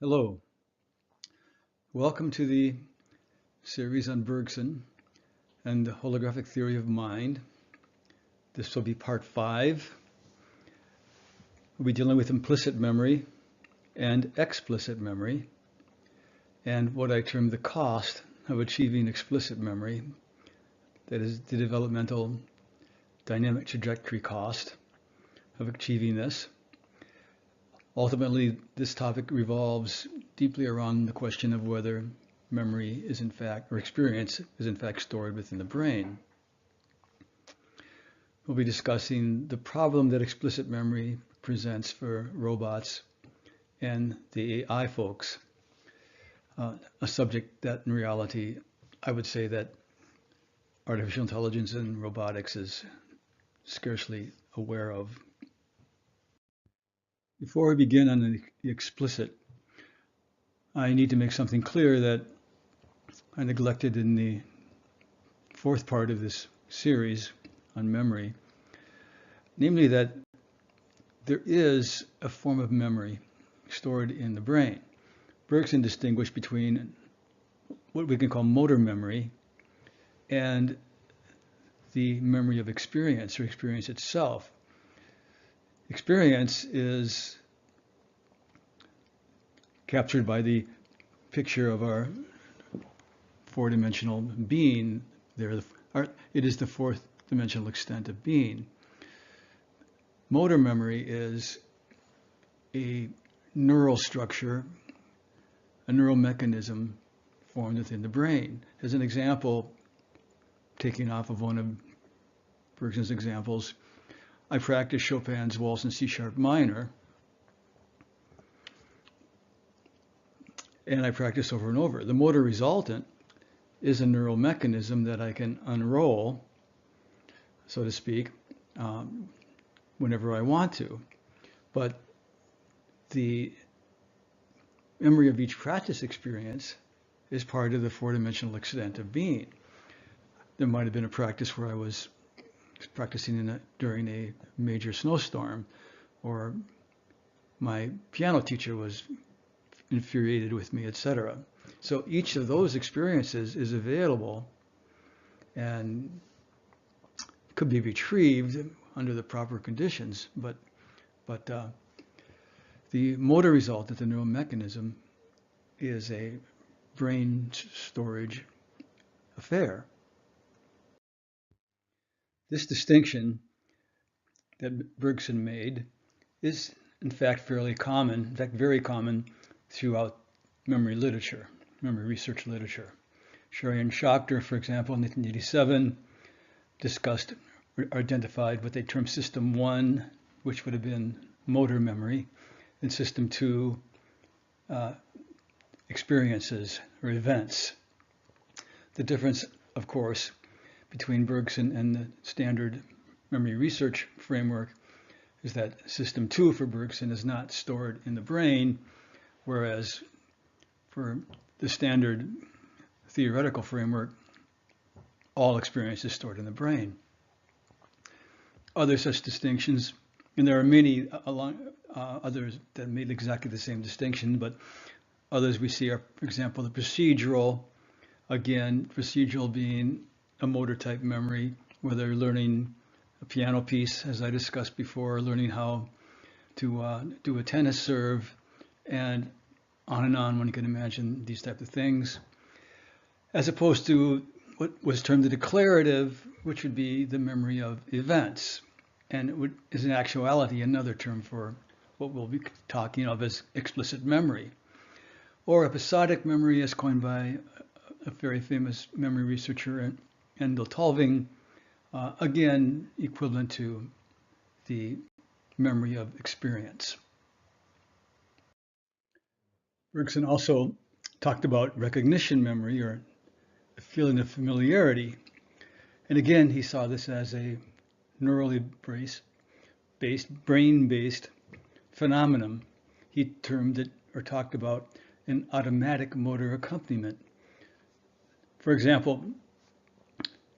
Hello, welcome to the series on Bergson and the holographic theory of mind. This will be part 5. We'll be dealing with implicit memory and explicit memory and what I term the cost of achieving explicit memory, that is the developmental dynamic trajectory cost of achieving this. Ultimately, this topic revolves deeply around the question of whether memory is in fact, or experience is in fact stored within the brain. We'll be discussing the problem that explicit memory presents for robots and the AI folks, a subject that in reality, I would say that artificial intelligence and robotics is scarcely aware of. Before we begin on the explicit, I need to make something clear that I neglected in the fourth part of this series on memory, namely that there is a form of memory stored in the brain. Bergson distinguished between what we can call motor memory and the memory of experience, or experience itself. Experience is captured by the picture of our four-dimensional being. It is the fourth dimensional extent of being. Motor memory is a neural structure, a neural mechanism formed within the brain. As an example, taking off of one of Bergson's examples, I practiced Chopin's Waltz in C-sharp minor, and I practice over and over. The motor resultant is a neural mechanism that I can unroll, so to speak, whenever I want to. But the memory of each practice experience is part of the four-dimensional extent of being. There might have been a practice where I was practicing during a major snowstorm, or my piano teacher was infuriated with me, etc. So each of those experiences is available and could be retrieved under the proper conditions, but the motor resultant, the neural mechanism, is a brain storage affair. This distinction that Bergson made is in fact fairly common, in fact very common throughout memory literature, memory research literature. Sherian Schachter, for example, in 1987, discussed or identified what they termed System 1, which would have been motor memory, and System 2, experiences or events. The difference, of course, between Bergson and the standard memory research framework is that System 2 for Bergson is not stored in the brain, whereas for the standard theoretical framework, all experience is stored in the brain. Other such distinctions, and there are many others that made exactly the same distinction, but others we see are, for example, the procedural, again, procedural being a motor type memory, whether learning a piano piece, as I discussed before, learning how to do a tennis serve, and on one can imagine these types of things, as opposed to what was termed the declarative, which would be the memory of events, and is in actuality another term for what we'll be talking of as explicit memory, or episodic memory, as coined by a very famous memory researcher, Endel Tulving, again equivalent to the memory of experience. Bergson also talked about recognition memory, or a feeling of familiarity. And again, he saw this as a neurally brain-based phenomenon. He termed it, or talked about, an automatic motor accompaniment. For example,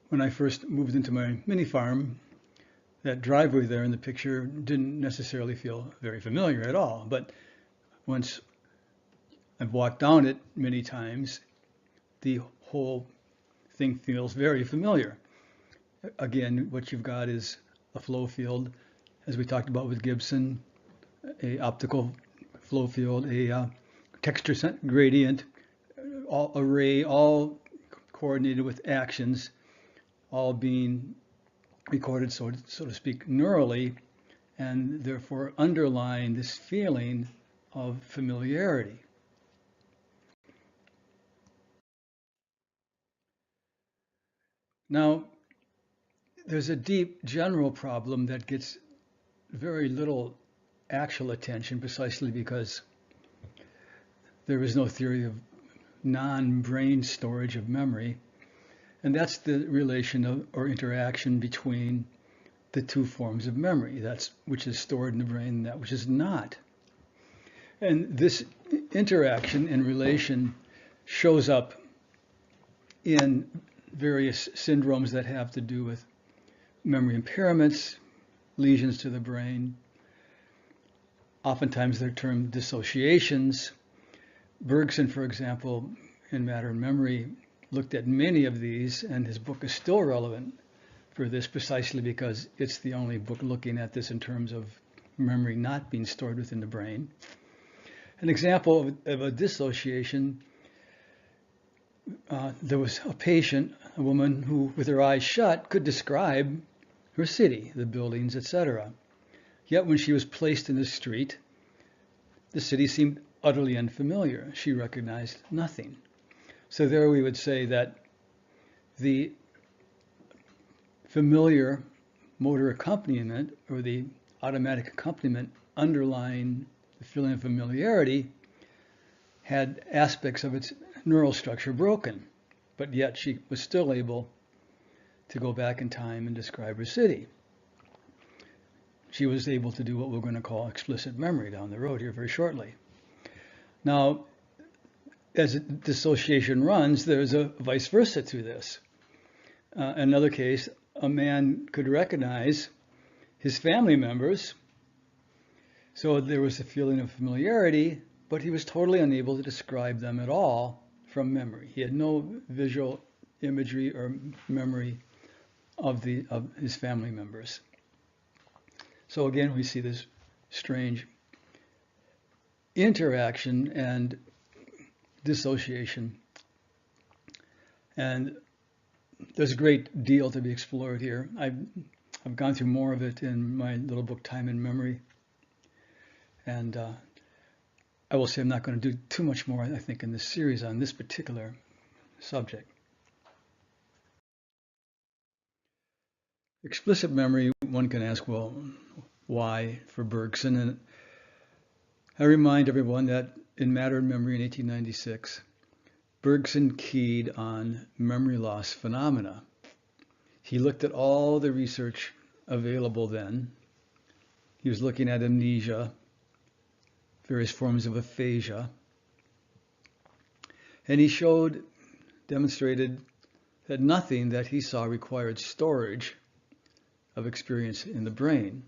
when I first moved into my mini farm, that driveway there in the picture didn't necessarily feel very familiar at all. But once I've walked down it many times, the whole thing feels very familiar. Again, what you've got is a flow field, as we talked about with Gibson, a optical flow field, a texture gradient, all array, all coordinated with actions, all being recorded, so to speak, neurally, and therefore underlying this feeling of familiarity. Now, there's a deep general problem that gets very little actual attention precisely because there is no theory of non-brain storage of memory, and that's the relation of, or interaction between the two forms of memory, that's which is stored in the brain and that which is not. And this interaction and relation shows up in various syndromes that have to do with memory impairments, lesions to the brain. Oftentimes they're termed dissociations. Bergson, for example, in Matter and Memory, looked at many of these, and his book is still relevant for this precisely because it's the only book looking at this in terms of memory not being stored within the brain. An example of a dissociation, there was a patient, a woman who, with her eyes shut, could describe her city, the buildings, etc. Yet when she was placed in the street, the city seemed utterly unfamiliar. She recognized nothing. So there we would say that the familiar motor accompaniment, or the automatic accompaniment underlying the feeling of familiarity, had aspects of its neural structure broken, but yet she was still able to go back in time and describe her city. She was able to do what we're going to call explicit memory down the road here very shortly. Now, as dissociation runs, there's a vice versa to this. Another case, a man could recognize his family members, so there was a feeling of familiarity, but he was totally unable to describe them at all from memory. He had no visual imagery or memory of his family members. So again, we see this strange interaction and dissociation. And there's a great deal to be explored here. I've gone through more of it in my little book, Time and Memory. And I will say I'm not going to do too much more, I think, in this series on this particular subject. Explicit memory, one can ask, well, why for Bergson? And I remind everyone that in Matter and Memory in 1896, Bergson keyed on memory loss phenomena. He looked at all the research available then. He was looking at amnesia, various forms of aphasia, and he demonstrated that nothing that he saw required storage of experience in the brain.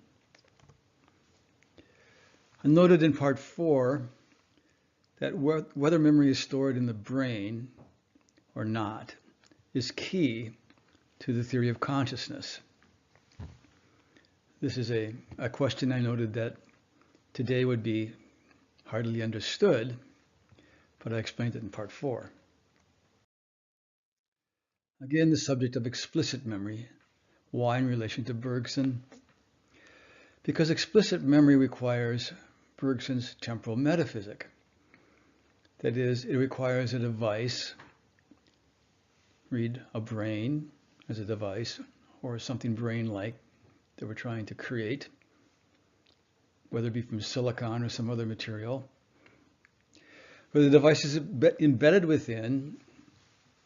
I noted in part 4 that whether memory is stored in the brain or not is key to the theory of consciousness. This is a question I noted that today would be hardly understood, but I explained it in part 4. Again, the subject of explicit memory. Why in relation to Bergson? Because explicit memory requires Bergson's temporal metaphysic. That is, it requires a device, read a brain as a device, or something brain-like that we're trying to create, whether it be from silicon or some other material, where the device is embedded within,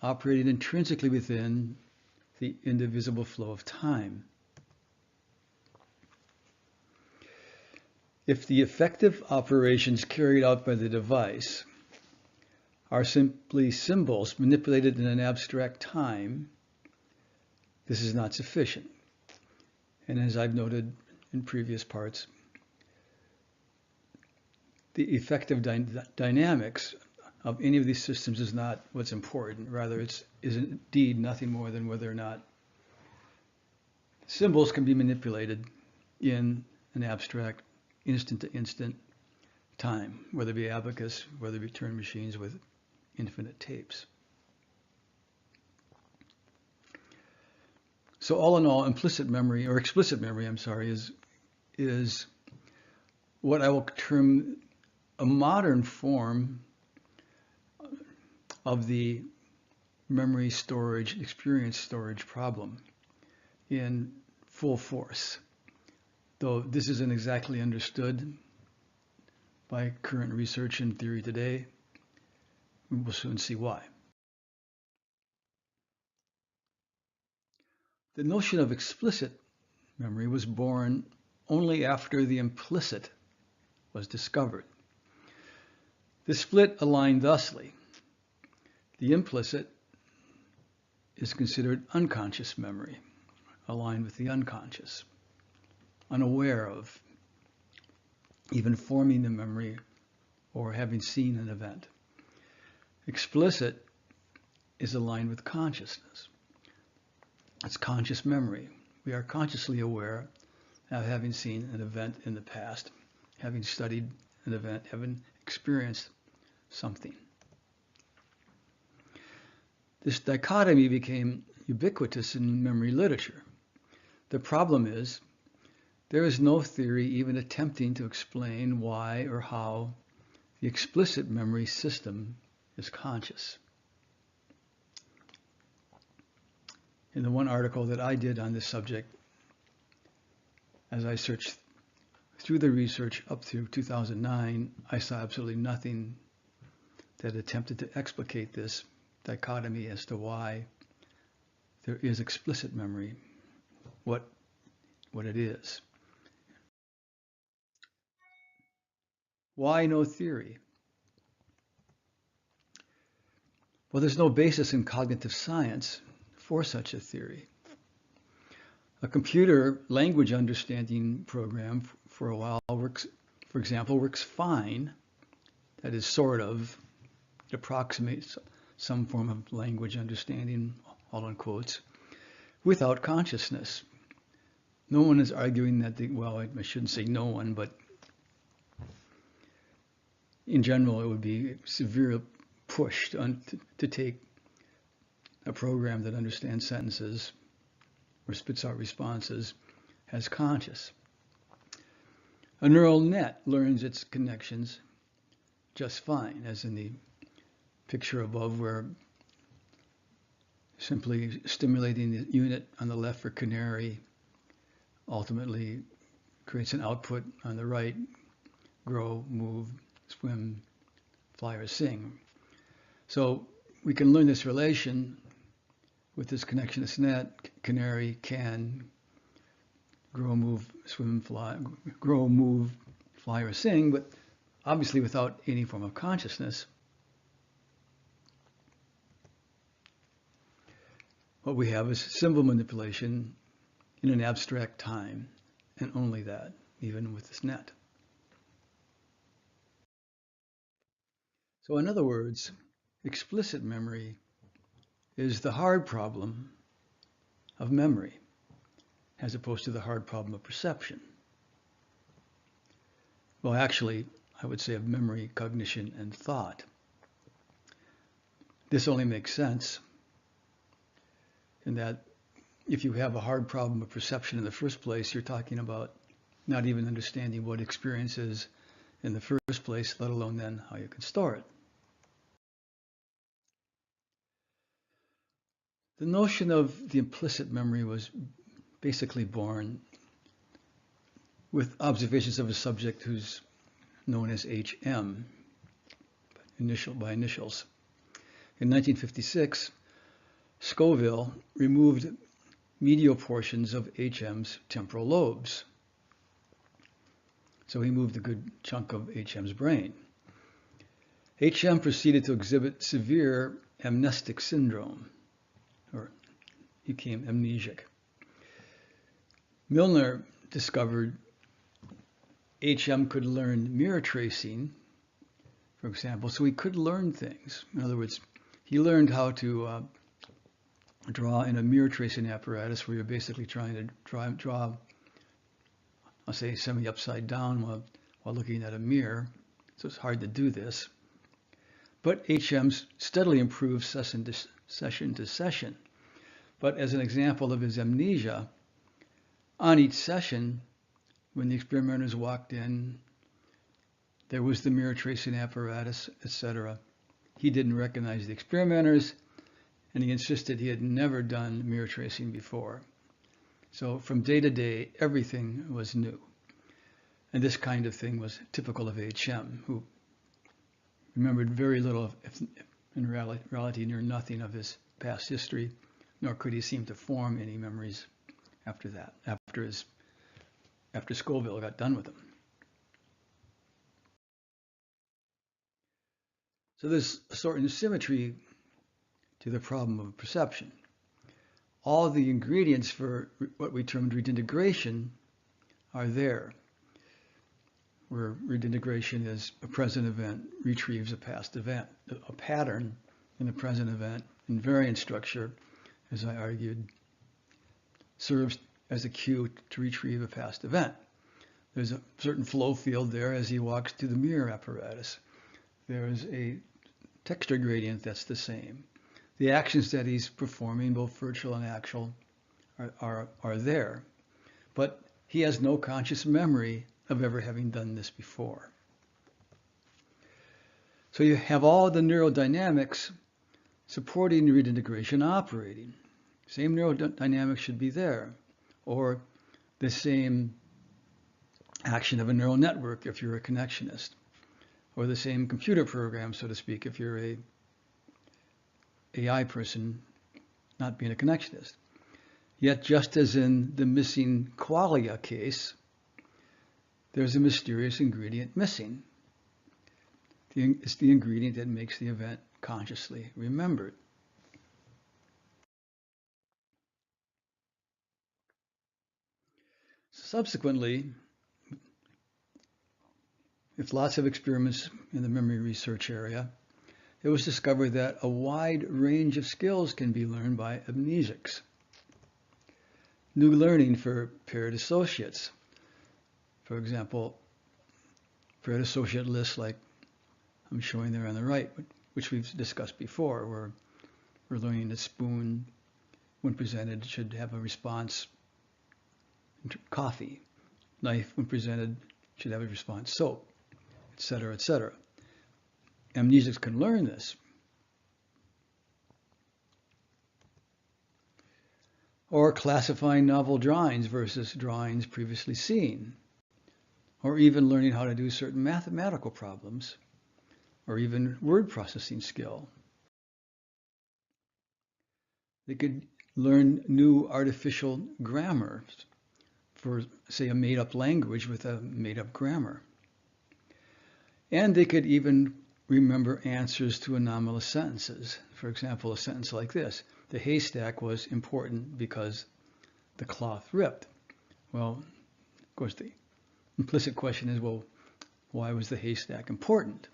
operating intrinsically within the indivisible flow of time. If the effective operations carried out by the device are simply symbols manipulated in an abstract time, this is not sufficient. And as I've noted in previous parts, the effective dynamics of any of these systems is not what's important. Rather, is indeed nothing more than whether or not symbols can be manipulated in an abstract, instant-to-instant time, whether it be abacus, whether it be Turing machines with infinite tapes. So all in all, implicit memory, or explicit memory, I'm sorry, is what I will term a modern form of the memory storage, experience storage problem in full force. Though this isn't exactly understood by current research and theory today, we will soon see why. The notion of explicit memory was born only after the implicit was discovered. The split aligned thusly. The implicit is considered unconscious memory, aligned with the unconscious, unaware of even forming the memory or having seen an event. Explicit is aligned with consciousness. It's conscious memory. We are consciously aware of having seen an event in the past, having studied an event, having experienced something. This dichotomy became ubiquitous in memory literature. The problem is, there is no theory even attempting to explain why or how the explicit memory system is conscious. In the one article that I did on this subject, as I searched through the research up through 2009, I saw absolutely nothing that attempted to explicate this dichotomy as to why there is explicit memory, what it is. Why no theory? Well, there's no basis in cognitive science for such a theory. A computer language understanding program for a while works, for example, works fine. That is sort of, it approximates some form of language understanding, all in quotes, without consciousness. No one is arguing that, well, I shouldn't say no one, but in general, it would be severely pushed to take a program that understands sentences or spits out responses as conscious. A neural net learns its connections just fine, as in the picture above, where simply stimulating the unit on the left for canary ultimately creates an output on the right: grow, move, swim, fly, or sing. So we can learn this relation with this connectionist net. Canary can grow, move, swim, fly, grow, move, fly, or sing, but obviously without any form of consciousness. What we have is symbol manipulation in an abstract time, and only that, even with this net. So in other words, explicit memory is the hard problem of memory, as opposed to the hard problem of perception. Well, actually, I would say of memory, cognition, and thought. This only makes sense in that if you have a hard problem of perception in the first place, you're talking about not even understanding what experience is in the first place, let alone then how you can store it. The notion of the implicit memory was basically born with observations of a subject who's known as HM, by initials. In 1956, Scoville removed medial portions of HM's temporal lobes. So he moved a good chunk of HM's brain. HM proceeded to exhibit severe amnestic syndrome, or he became amnesic. Milner discovered HM could learn mirror tracing for example. So he could learn things. In other words, he learned how to draw in a mirror tracing apparatus where you're basically trying to draw, I'll say, semi-upside down while looking at a mirror. So it's hard to do this. But HMs steadily improved session to session. But as an example of his amnesia, on each session, when the experimenters walked in, there was the mirror tracing apparatus, etc. He didn't recognize the experimenters, and he insisted he had never done mirror tracing before. So from day to day, everything was new. And this kind of thing was typical of HM, who remembered very little, if in reality near nothing of his past history, nor could he seem to form any memories after that, after Scoville got done with him. So there's a certain symmetry to the problem of perception. All the ingredients for what we termed redintegration are there, where redintegration is a present event retrieves a past event, a pattern in the present event, invariant structure, as I argued, serves as a cue to retrieve a past event. There's a certain flow field there as he walks through the mirror apparatus. There's a texture gradient that's the same. The actions that he's performing, both virtual and actual, are there. But he has no conscious memory of ever having done this before. So you have all the neurodynamics supporting redintegration operating. Same neurodynamics should be there, or the same action of a neural network if you're a connectionist, or the same computer program, so to speak, if you're a AI person not being a connectionist. Yet, just as in the missing qualia case, there's a mysterious ingredient missing. It's the ingredient that makes the event consciously remembered. Subsequently, with lots of experiments in the memory research area, it was discovered that a wide range of skills can be learned by amnesics. New learning for paired associates. For example, paired associate lists like I'm showing there on the right, which we've discussed before, where we're learning that spoon, when presented, should have a response coffee. Knife, when presented, should have a response soap, etc., etc. Amnesics can learn this. Or classifying novel drawings versus drawings previously seen. Or even learning how to do certain mathematical problems, or even word processing skill. They could learn new artificial grammar for, say, a made-up language with a made-up grammar. And they could even remember answers to anomalous sentences. For example, a sentence like this: the haystack was important because the cloth ripped. Well, of course, the implicit question is, well, why was the haystack important?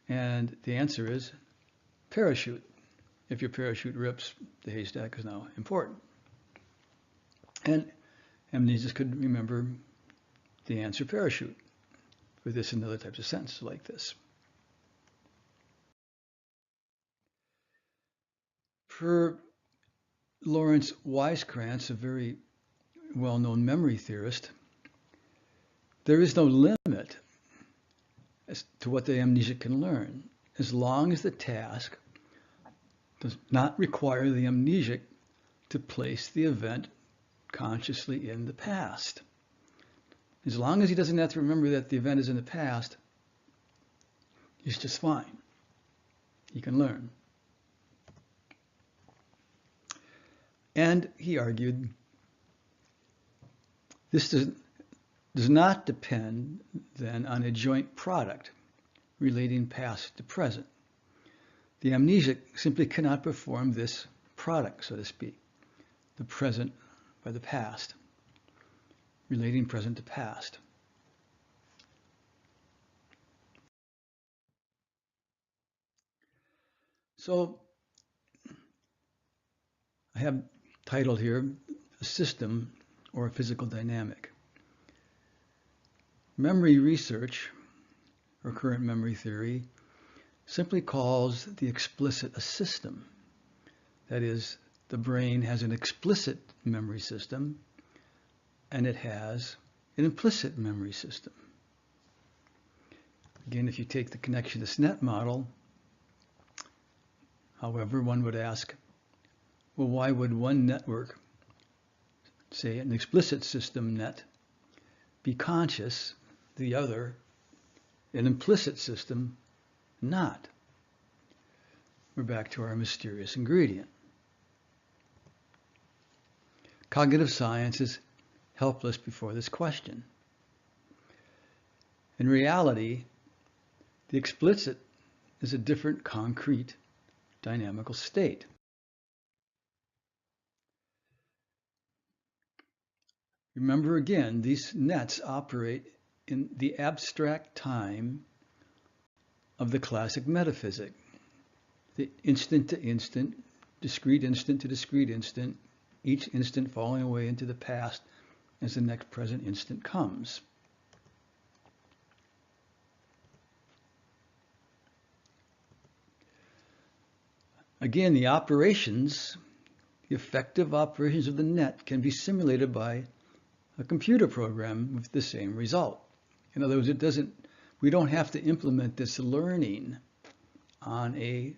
And the answer is parachute. If your parachute rips, the haystack is now important. And amnesics could remember the answer parachute for this and other types of sentences like this. Per Lawrence Weisskranz, a very well-known memory theorist, there is no limit as to what the amnesic can learn, as long as the task does not require the amnesic to place the event consciously in the past. As long as he doesn't have to remember that the event is in the past, he's just fine. He can learn. And he argued, this does not depend then on a joint product relating past to present. The amnesic simply cannot perform this product, so to speak, the present by the past, relating present to past. So I have titled here a system or a physical dynamic. Memory research, or current memory theory, simply calls the explicit a system. That is, the brain has an explicit memory system and it has an implicit memory system. Again, if you take the connectionist net model, however, one would ask, well, why would one network, say an explicit system net, be conscious, the other, an implicit system, not? We're back to our mysterious ingredient. Cognitive science is helpless before this question. In reality, the explicit is a different concrete dynamical state. Remember again, these nets operate in the abstract time of the classic metaphysic, the instant to instant, discrete instant to discrete instant, each instant falling away into the past as the next present instant comes. Again, the operations, the effective operations of the net can be simulated by a computer program with the same result. In other words, we don't have to implement this learning on a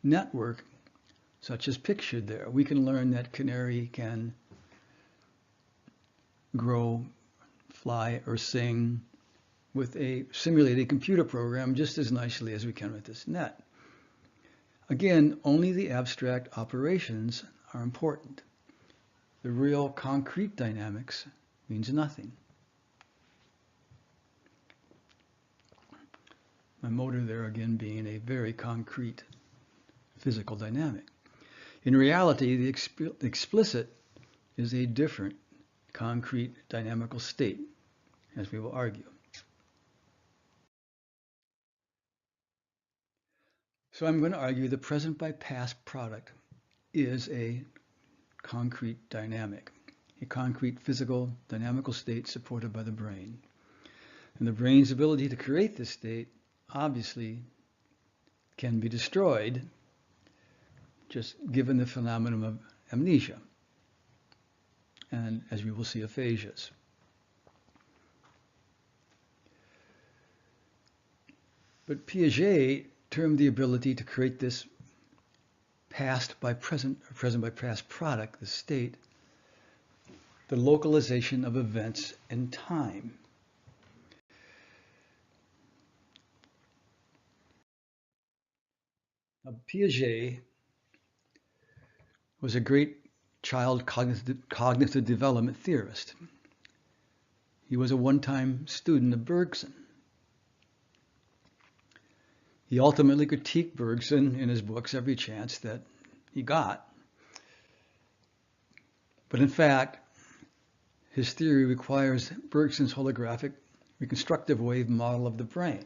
network such as pictured there. We can learn that canary can grow, fly, or sing with a simulated computer program just as nicely as we can with this net. Again, only the abstract operations are important. The real concrete dynamics means nothing. My motor there again being a very concrete physical dynamic. In reality, the explicit is a different concrete dynamical state, as we will argue. So I'm going to argue the present by past product is a concrete dynamic, a concrete physical dynamical state supported by the brain. And the brain's ability to create this state obviously can be destroyed just given the phenomenon of amnesia and, as we will see, aphasias. But Piaget termed the ability to create this past by present, or present by past product, the state, the localization of events in time. Now, Piaget was a great child cognitive development theorist. He was a one-time student of Bergson. He ultimately critiqued Bergson in his books every chance that he got. But in fact, his theory requires Bergson's holographic reconstructive wave model of the brain.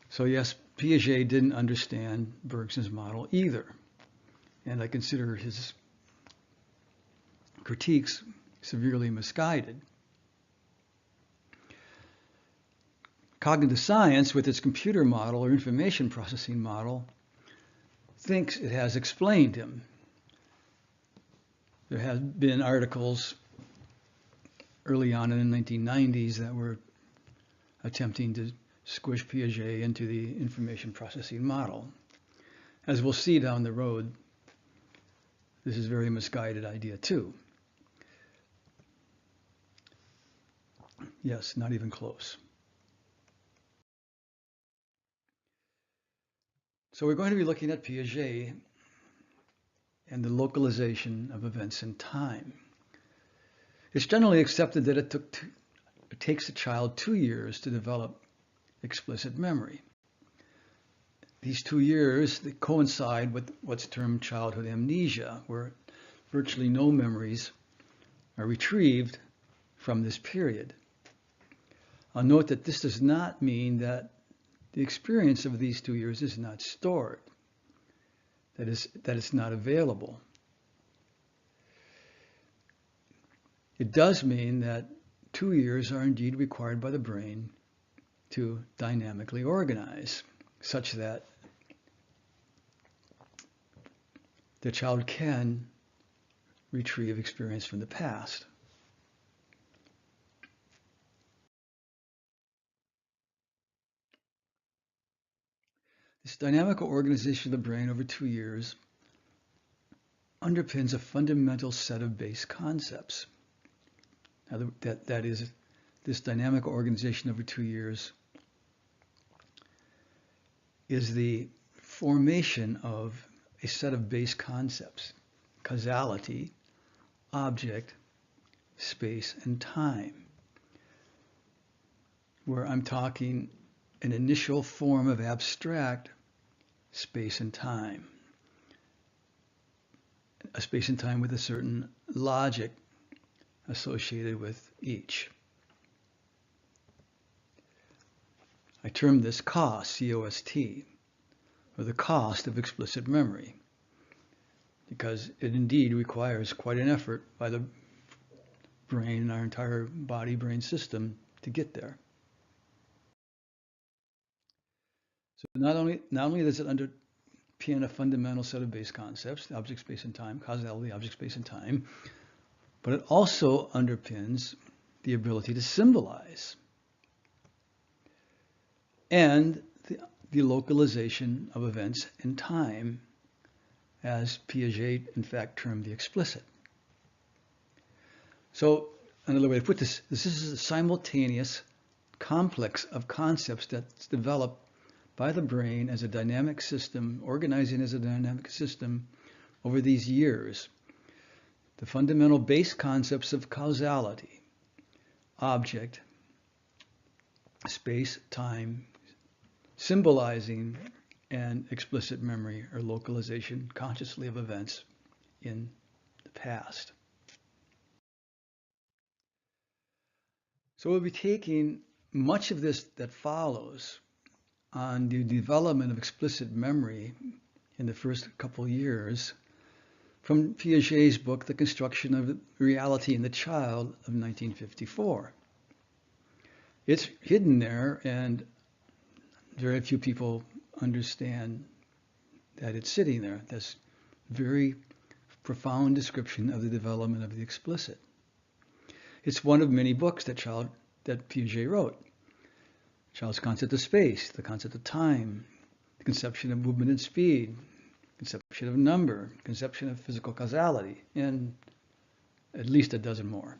So yes, Piaget didn't understand Bergson's model either. And I consider his critiques severely misguided. Cognitive science, with its computer model or information processing model, thinks it has explained him. There have been articles early on in the 1990s that were attempting to squish Piaget into the information processing model. As we'll see down the road, this is a very misguided idea too. Yes, not even close. So we're going to be looking at Piaget and the localization of events in time. It's generally accepted that it takes a child 2 years to develop explicit memory. These 2 years, they coincide with what's termed childhood amnesia, where virtually no memories are retrieved from this period. I'll note that this does not mean that the experience of these 2 years is not stored. that it's not available. It does mean that 2 years are indeed required by the brain to dynamically organize, such that the child can retrieve experience from the past. This dynamical organization of the brain over 2 years underpins a fundamental set of base concepts. Now, that is, this dynamic organization over 2 years is the formation of a set of base concepts: causality, object, space, and time, where I'm talking an initial form of abstract space and time, a space and time with a certain logic associated with each. I term this cost, C-O-S-T, or the cost of explicit memory, because it indeed requires quite an effort by the brain and our entire body-brain system to get there. So not only does it underpin a fundamental set of base concepts, the object, space, and time, causality, object, space, and time, but it also underpins the ability to symbolize and the localization of events in time, as Piaget in fact termed the explicit. So another way to put this is a simultaneous complex of concepts that's developed by the brain as a dynamic system, organizing as a dynamic system over these years. The fundamental base concepts of causality, object, space, time, symbolizing, and explicit memory or localization consciously of events in the past. So we'll be taking much of this that follows on the development of explicit memory in the first couple years from Piaget's book, The Construction of Reality in the Child of 1954. It's hidden there, and very few people understand that it's sitting there. This very profound description of the development of the explicit. It's one of many books that Piaget wrote. Child's concept of space, the concept of time, the conception of movement and speed, conception of number, conception of physical causality, and at least a dozen more.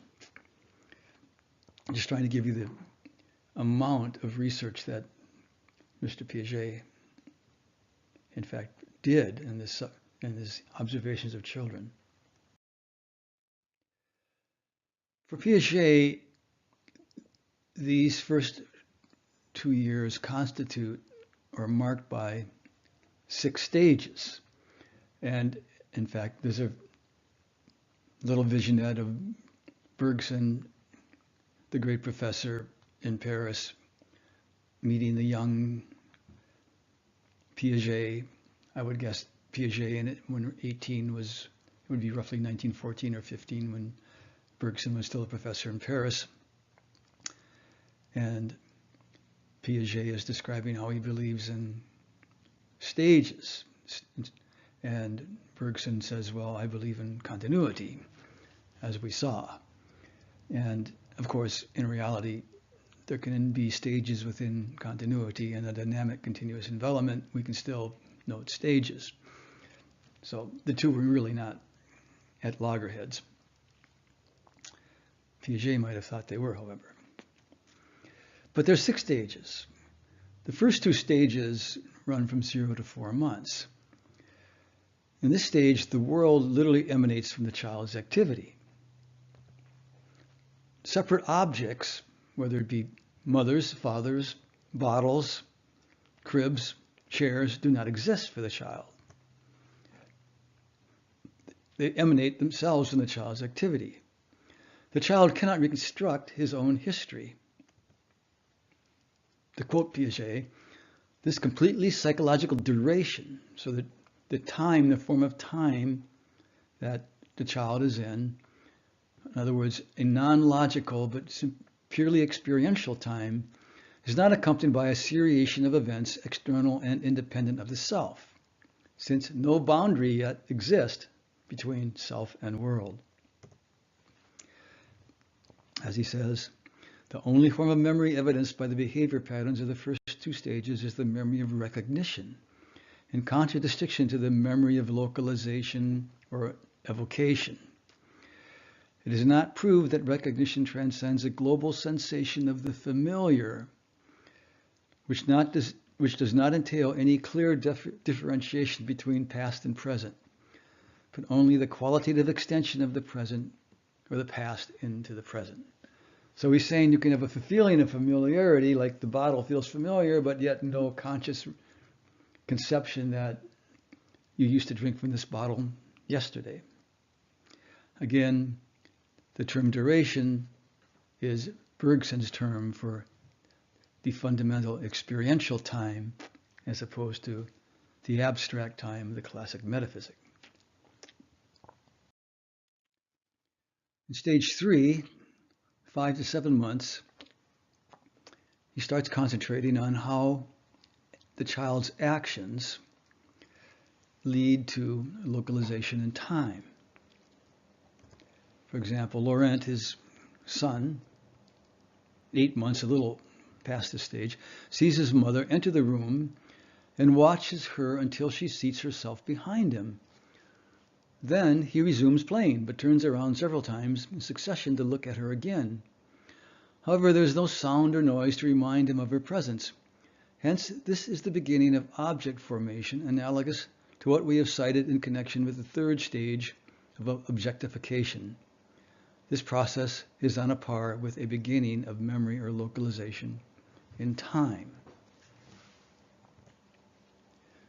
I'm just trying to give you the amount of research that Mr. Piaget, in fact, did in his observations of children. For Piaget, these first 2 years constitute or are marked by 6 stages. And in fact, there's a little vignette of Bergson, the great professor in Paris, meeting the young Piaget. I would guess Piaget in it when 18 it would be roughly 1914 or 15 when Bergson was still a professor in Paris. And Piaget is describing how he believes in stages. And Bergson says, well, I believe in continuity, as we saw. And of course, in reality, there can be stages within continuity, and a dynamic continuous development, we can still note stages. So the two were really not at loggerheads. Piaget might have thought they were, however. But there's 6 stages. The first 2 stages run from 0 to 4 months. In this stage, the world literally emanates from the child's activity. Separate objects, whether it be mothers, fathers, bottles, cribs, chairs, do not exist for the child. They emanate themselves from the child's activity. The child cannot reconstruct his own history. To quote Piaget, this completely psychological duration, so that time, the form of time that the child is in other words, a non-logical but purely experiential time, is not accompanied by a seriation of events external and independent of the self, since no boundary yet exists between self and world. As he says, the only form of memory evidenced by the behavior patterns of the first two stages is the memory of recognition, in contradistinction to the memory of localization or evocation. It is not proved that recognition transcends a global sensation of the familiar, which does not entail any clear differentiation between past and present, but only the qualitative extension of the present or the past into the present. So he's saying you can have a feeling of familiarity, like the bottle feels familiar, but yet no conscious conception that you used to drink from this bottle yesterday. Again, the term duration is Bergson's term for the fundamental experiential time, as opposed to the abstract time of the classic metaphysic. In stage 3, 5 to 7 months, he starts concentrating on how the child's actions lead to localization in time. For example, Laurent, his son, 8 months, a little past this stage, sees his mother enter the room and watches her until she seats herself behind him. Then he resumes playing, but turns around several times in succession to look at her again. However, there is no sound or noise to remind him of her presence. Hence, this is the beginning of object formation, analogous to what we have cited in connection with the third stage of objectification. This process is on a par with a beginning of memory or localization in time.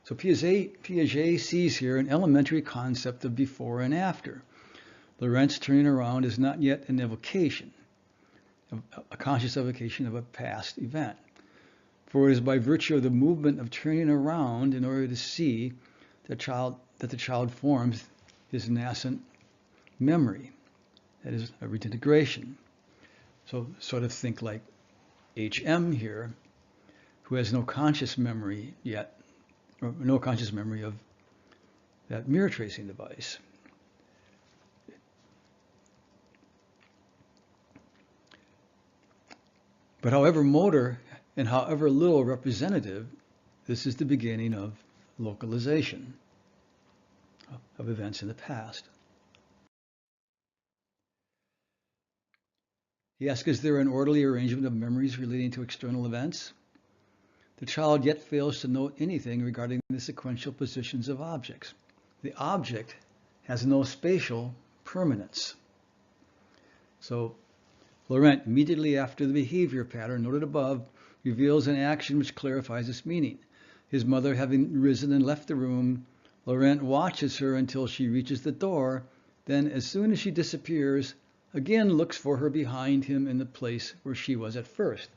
So Piaget sees here an elementary concept of before and after. Laurent's turning around is not yet an evocation, a conscious evocation of a past event. For it is by virtue of the movement of turning around in order to see that the child forms his nascent memory, that is a reintegration. So sort of think like HM here, who has no conscious memory yet, or no conscious memory of that mirror tracing device. But however motor and however little representative, this is the beginning of localization of events in the past. He asks, is there an orderly arrangement of memories relating to external events? The child yet fails to note anything regarding the sequential positions of objects. The object has no spatial permanence. So Laurent, immediately after the behavior pattern noted above, reveals an action which clarifies its meaning. His mother having risen and left the room, Laurent watches her until she reaches the door, then as soon as she disappears, again looks for her behind him in the place where she was at first,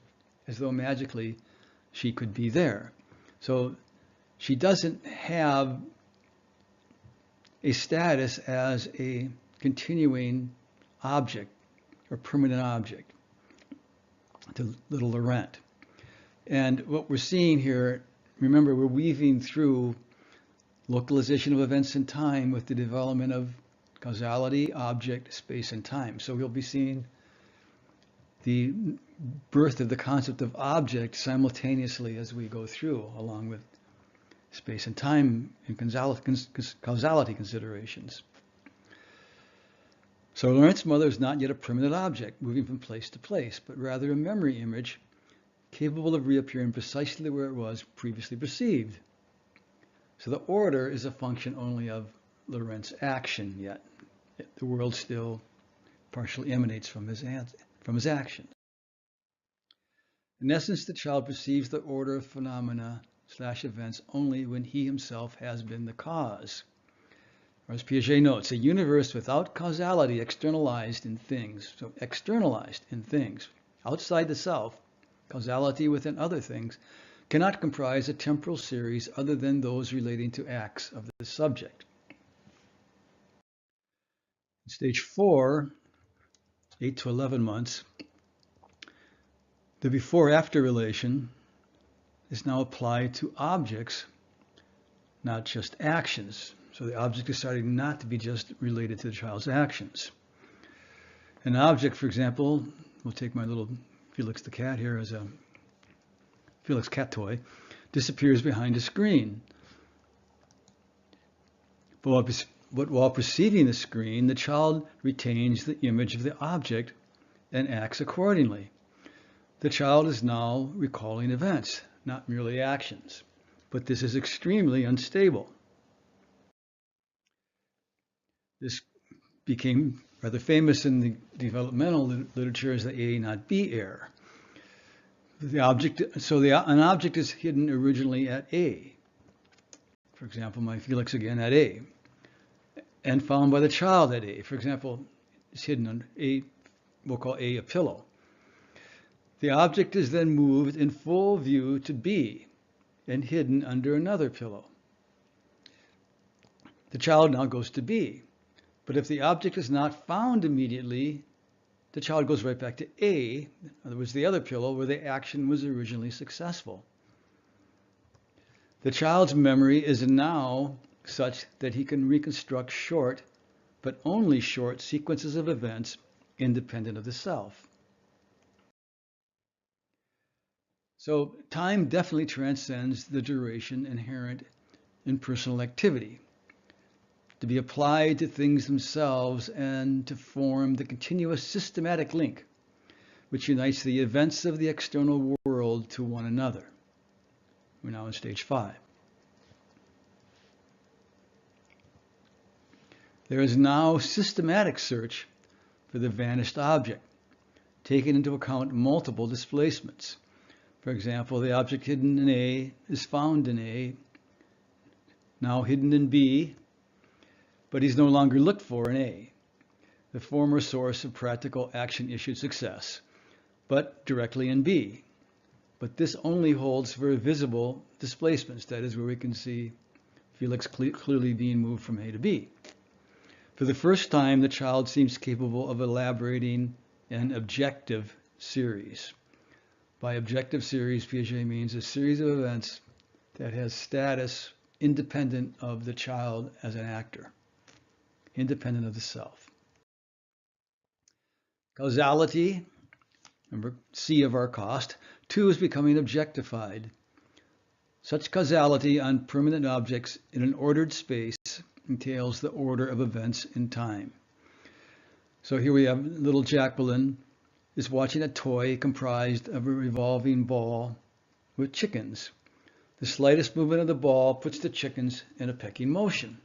as though magically she could be there. So she doesn't have a status as a continuing object or permanent object to little Laurent. And what we're seeing here, remember, we're weaving through localization of events in time with the development of causality, object, space, and time. So we'll be seeing the birth of the concept of object simultaneously as we go through, along with space and time and causality considerations. So Laurent's mother is not yet a permanent object moving from place to place, but rather a memory image capable of reappearing precisely where it was previously perceived. So the order is a function only of Laurent's action yet. The world still partially emanates from his action. In essence, the child perceives the order of phenomena / events only when he himself has been the cause. Or as Piaget notes, a universe without causality externalized in things. So externalized in things, outside the self, causality within other things, cannot comprise a temporal series other than those relating to acts of the subject. In stage 4, 8 to 11 months, the before-after relation is now applied to objects, not just actions. So the object is starting not to be just related to the child's actions. An object, for example, we'll take my little Felix the cat here as a Felix cat toy, disappears behind a screen. But while perceiving the screen, the child retains the image of the object and acts accordingly. The child is now recalling events, not merely actions. But this is extremely unstable. This became rather famous in the developmental literature as the A not B error. An object is hidden originally at A. For example, my Felix again at A, and found by the child at A. For example, it's hidden under A. We'll call A a pillow. The object is then moved in full view to B and hidden under another pillow. The child now goes to B. But if the object is not found immediately, the child goes right back to A, in other words, the other pillow where the action was originally successful. The child's memory is now such that he can reconstruct short, but only short, sequences of events independent of the self. So time definitely transcends the duration inherent in personal activity, to be applied to things themselves and to form the continuous systematic link which unites the events of the external world to one another. We're now in stage 5. There is now systematic search for the vanished object, taking into account multiple displacements. For example, the object hidden in A is found in A, now hidden in B, but he's no longer looked for in A, the former source of practical action-issued success, but directly in B. But this only holds for visible displacements, that is where we can see Felix clearly being moved from A to B. For the first time, the child seems capable of elaborating an objective series. By objective series, Piaget means a series of events that has status independent of the child as an actor, independent of the self. Causality, remember C of our cost, 2 is becoming objectified. Such causality on permanent objects in an ordered space entails the order of events in time. So here we have little Jacqueline is watching a toy comprised of a revolving ball with chickens. The slightest movement of the ball puts the chickens in a pecking motion.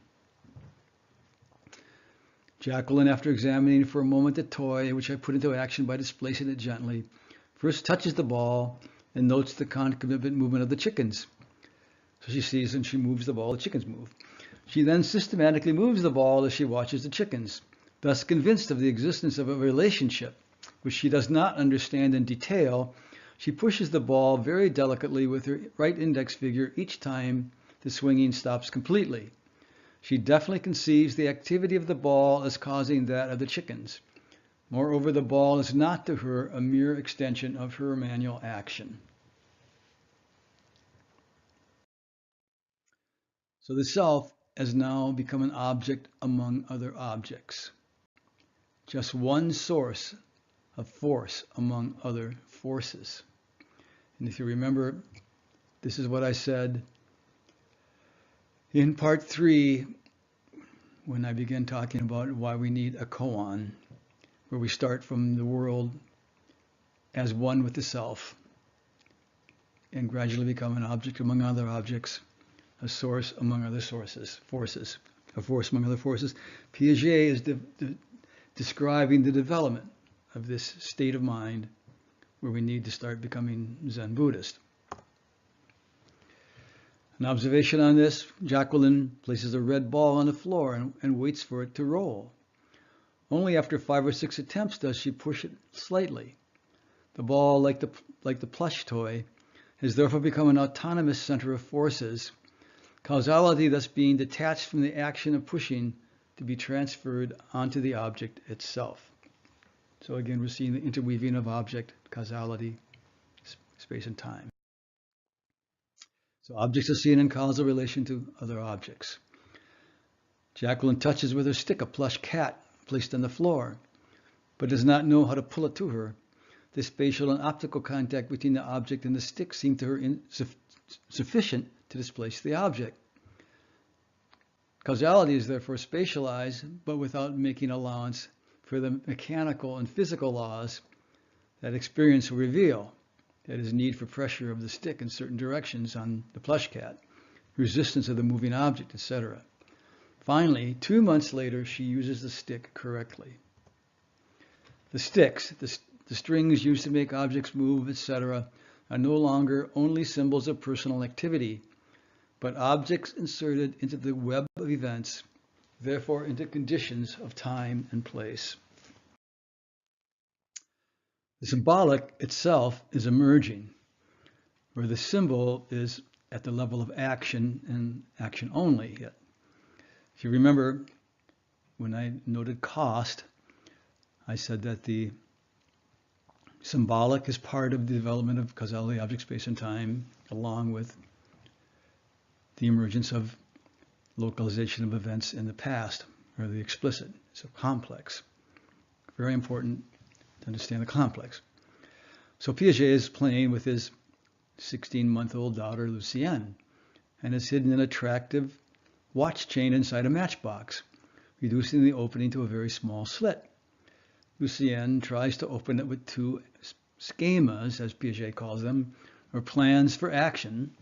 Jacqueline, after examining for a moment the toy, which I put into action by displacing it gently, first touches the ball and notes the concomitant movement of the chickens. So she sees and she moves the ball, the chickens move. She then systematically moves the ball as she watches the chickens, thus convinced of the existence of a relationship, which she does not understand in detail. She pushes the ball very delicately with her right index finger each time the swinging stops completely. She definitely conceives the activity of the ball as causing that of the chickens. Moreover, the ball is not to her a mere extension of her manual action. So the self has now become an object among other objects. Just one source of force among other forces. And if you remember, this is what I said in part 3, when I began talking about why we need a koan, where we start from the world as one with the self and gradually become an object among other objects, a source among other sources, forces, a force among other forces. Piaget is describing the development of this state of mind where we need to start becoming Zen Buddhist. An observation on this, Jacqueline places a red ball on the floor and waits for it to roll. Only after 5 or 6 attempts does she push it slightly. The ball, like the plush toy, has therefore become an autonomous center of forces, causality thus being detached from the action of pushing to be transferred onto the object itself. So again, we're seeing the interweaving of object, causality, space and time. So objects are seen in causal relation to other objects. Jacqueline touches with her stick a plush cat placed on the floor, but does not know how to pull it to her. The spatial and optical contact between the object and the stick seem to her sufficient to displace the object. Causality is therefore spatialized, but without making allowance for the mechanical and physical laws that experience will reveal. That is, need for pressure of the stick in certain directions on the plush cat, resistance of the moving object, etc. Finally, 2 months later, she uses the stick correctly. The sticks, the strings used to make objects move, etc., are no longer only symbols of personal activity, but objects inserted into the web of events, therefore into conditions of time and place. The symbolic itself is emerging, where the symbol is at the level of action and action only. Yet, if you remember, when I noted cost, I said that the symbolic is part of the development of causality, object, space, and time, along with the emergence of localization of events in the past, or the explicit. So complex. Very important to understand the complex. So Piaget is playing with his 16-month-old daughter, Lucienne, and has hidden an attractive watch chain inside a matchbox, reducing the opening to a very small slit. Lucienne tries to open it with 2 schemas, as Piaget calls them, or plans for action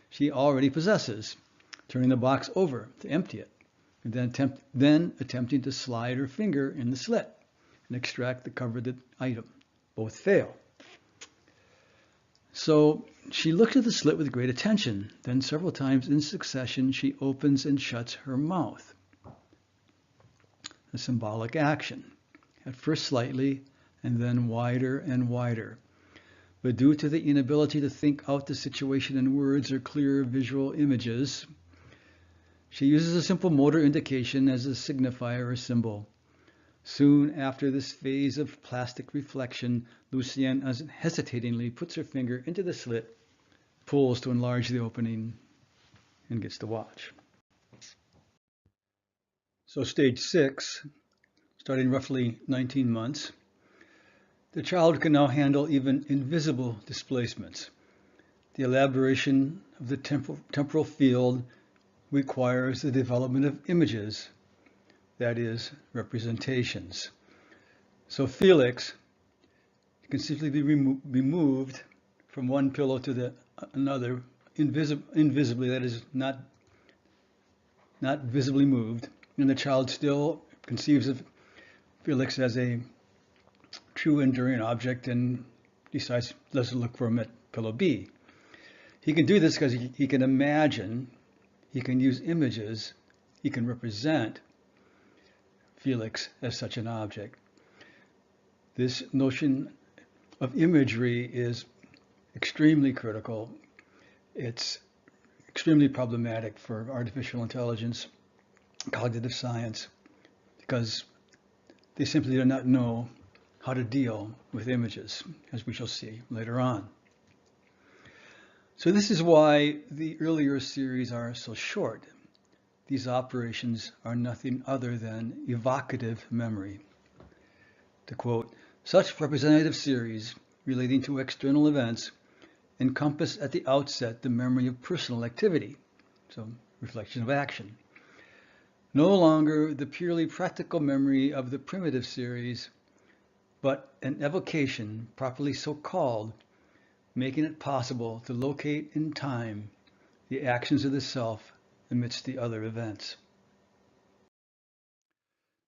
she already possesses, turning the box over to empty it, and then attempting to slide her finger in the slit and extract the coveted item. Both fail. So she looks at the slit with great attention. Then several times in succession, she opens and shuts her mouth. A symbolic action. At first slightly, and then wider and wider. But due to the inability to think out the situation in words or clear visual images, she uses a simple motor indication as a signifier or symbol. Soon after this phase of plastic reflection, Lucienne unhesitatingly puts her finger into the slit, pulls to enlarge the opening, and gets the watch. So stage 6, starting roughly 19 months, the child can now handle even invisible displacements. The elaboration of the temporal field requires the development of images, that is, representations. So Felix can simply be moved from one pillow to another invisibly, that is, not visibly moved, and the child still conceives of Felix as a true enduring object and decides, let's look for him at pillow B. He can do this because he can imagine, he can use images, he can represent Felix as such an object. This notion of imagery is extremely critical. It's extremely problematic for artificial intelligence, cognitive science, because they simply do not know how to deal with images, as we shall see later on. So this is why the earlier series are so short. These operations are nothing other than evocative memory. To quote, such representative series relating to external events encompass at the outset the memory of personal activity, so reflection of action. No longer the purely practical memory of the primitive series, but an evocation, properly so called, making it possible to locate in time the actions of the self amidst the other events.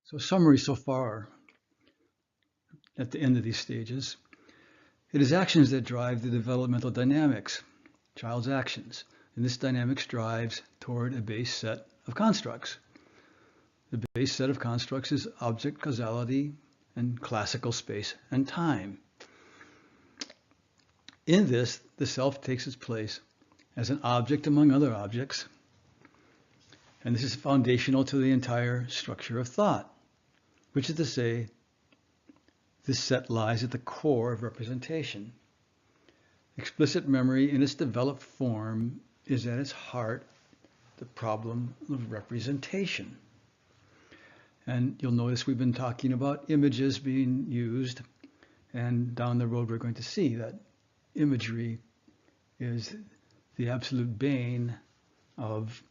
So summary so far at the end of these stages. It is actions that drive the developmental dynamics, child's actions, and this dynamics drives toward a base set of constructs. The base set of constructs is object causality and classical space and time. In this, the self takes its place as an object among other objects, and this is foundational to the entire structure of thought, which is to say, this set lies at the core of representation. Explicit memory in its developed form is at its heart the problem of representation. And you'll notice we've been talking about images being used, and down the road we're going to see that imagery is the absolute bane of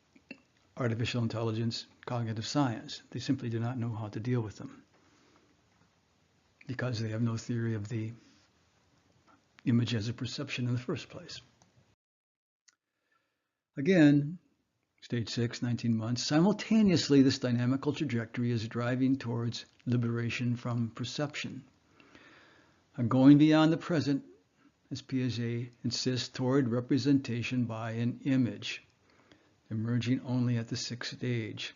artificial intelligence, cognitive science. They simply do not know how to deal with them because they have no theory of the image as a perception in the first place. Again, stage 6, 19 months, simultaneously this dynamical trajectory is driving towards liberation from perception. Going beyond the present, as Piaget insists, toward representation by an image, emerging only at the 6th stage.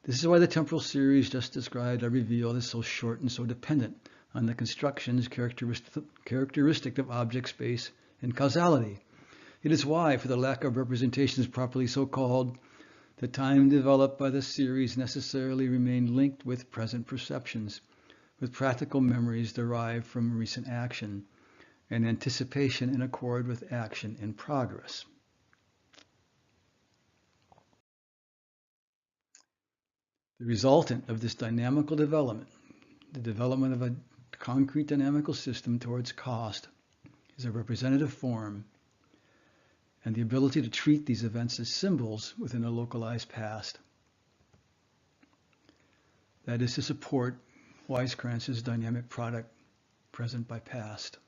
This is why the temporal series just described are revealed as so short and so dependent on the constructions characteristic of object space and causality. It is why, for the lack of representations properly so called, the time developed by the series necessarily remained linked with present perceptions, with practical memories derived from recent action, and anticipation in accord with action in progress. The resultant of this dynamical development, the development of a concrete dynamical system towards cost, is a representative form and the ability to treat these events as symbols within a localized past. That is to support Weizkranz's dynamic product, present by past.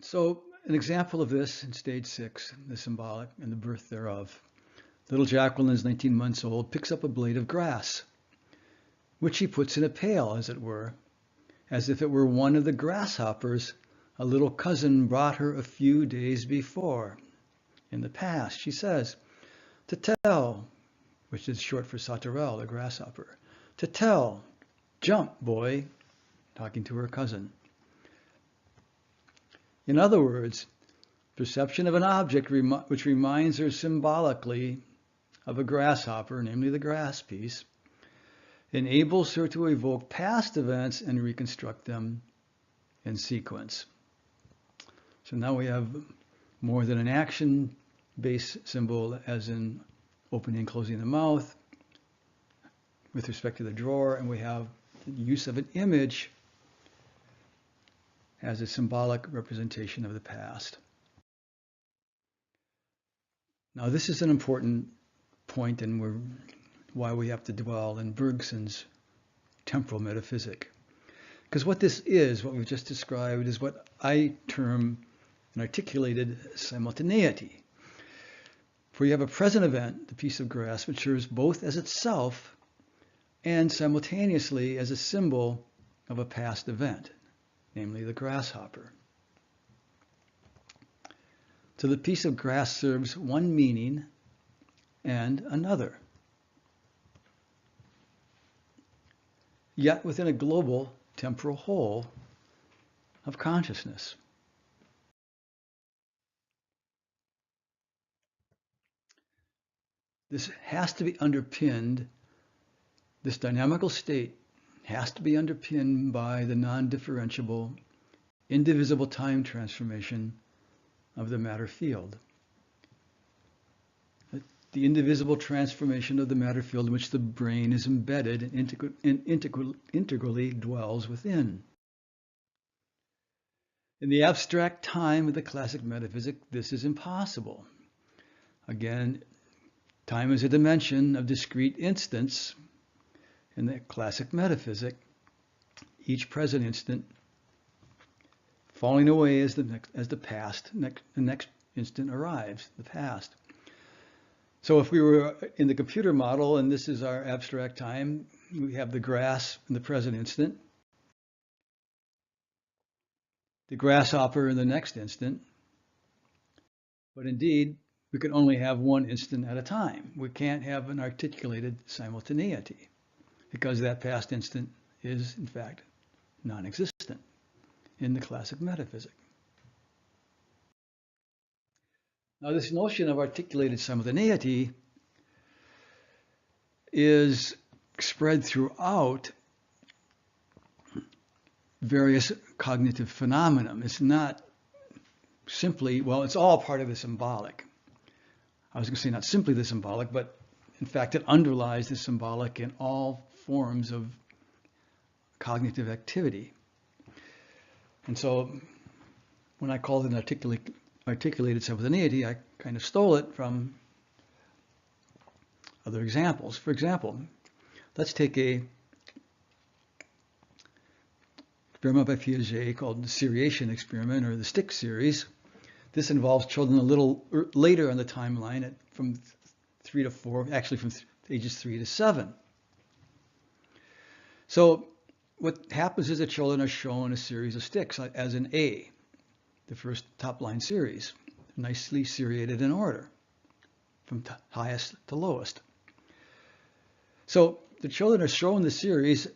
So an example of this in stage 6, the symbolic and the birth thereof. Little Jacqueline is 19 months old, picks up a blade of grass, which she puts in a pail, as it were, as if it were one of the grasshoppers a little cousin brought her a few days before. In the past, she says, "To tell," which is short for sauterelle, the grasshopper. "To tell, jump, boy," talking to her cousin. In other words, perception of an object which reminds her symbolically of a grasshopper, namely the grass piece, enables her to evoke past events and reconstruct them in sequence. So now we have more than an action-based symbol, as in opening and closing the mouth with respect to the drawer, and we have the use of an image as a symbolic representation of the past. Now this is an important point, and why we have to dwell in Bergson's temporal metaphysic. Because what this is, what we've just described, is what I term an articulated simultaneity. For you have a present event, the piece of grass, which serves both as itself and simultaneously as a symbol of a past event, namely the grasshopper. So the piece of grass serves one meaning and another, yet within a global temporal whole of consciousness. This has to be underpinned, this dynamical state has to be underpinned by the non-differentiable, indivisible time transformation of the matter field. The indivisible transformation of the matter field in which the brain is embedded and integrally dwells within. In the abstract time of the classic metaphysic, this is impossible. Again, time is a dimension of discrete instants. In the classic metaphysic, each present instant falling away as the next instant arrives, the past. So if we were in the computer model, and this is our abstract time, we have the grass in the present instant, the grasshopper in the next instant, but indeed, we can only have one instant at a time. We can't have an articulated simultaneity, because that past instant is, in fact, non-existent in the classic metaphysic. Now, this notion of articulated simultaneity is spread throughout various cognitive phenomena. It's not simply, well, it's all part of the symbolic. I was going to say not simply the symbolic, but in fact it underlies the symbolic in all forms of cognitive activity. And so when I called it articulated simultaneity, I kind of stole it from other examples. For example, let's take a experiment by Piaget called the seriation experiment, or the stick series. This involves children a little later on the timeline, from 3 to 4, actually from ages 3 to 7. So what happens is the children are shown a series of sticks as in A, the first top line series, nicely seriated in order, from highest to lowest. So the children are shown the series,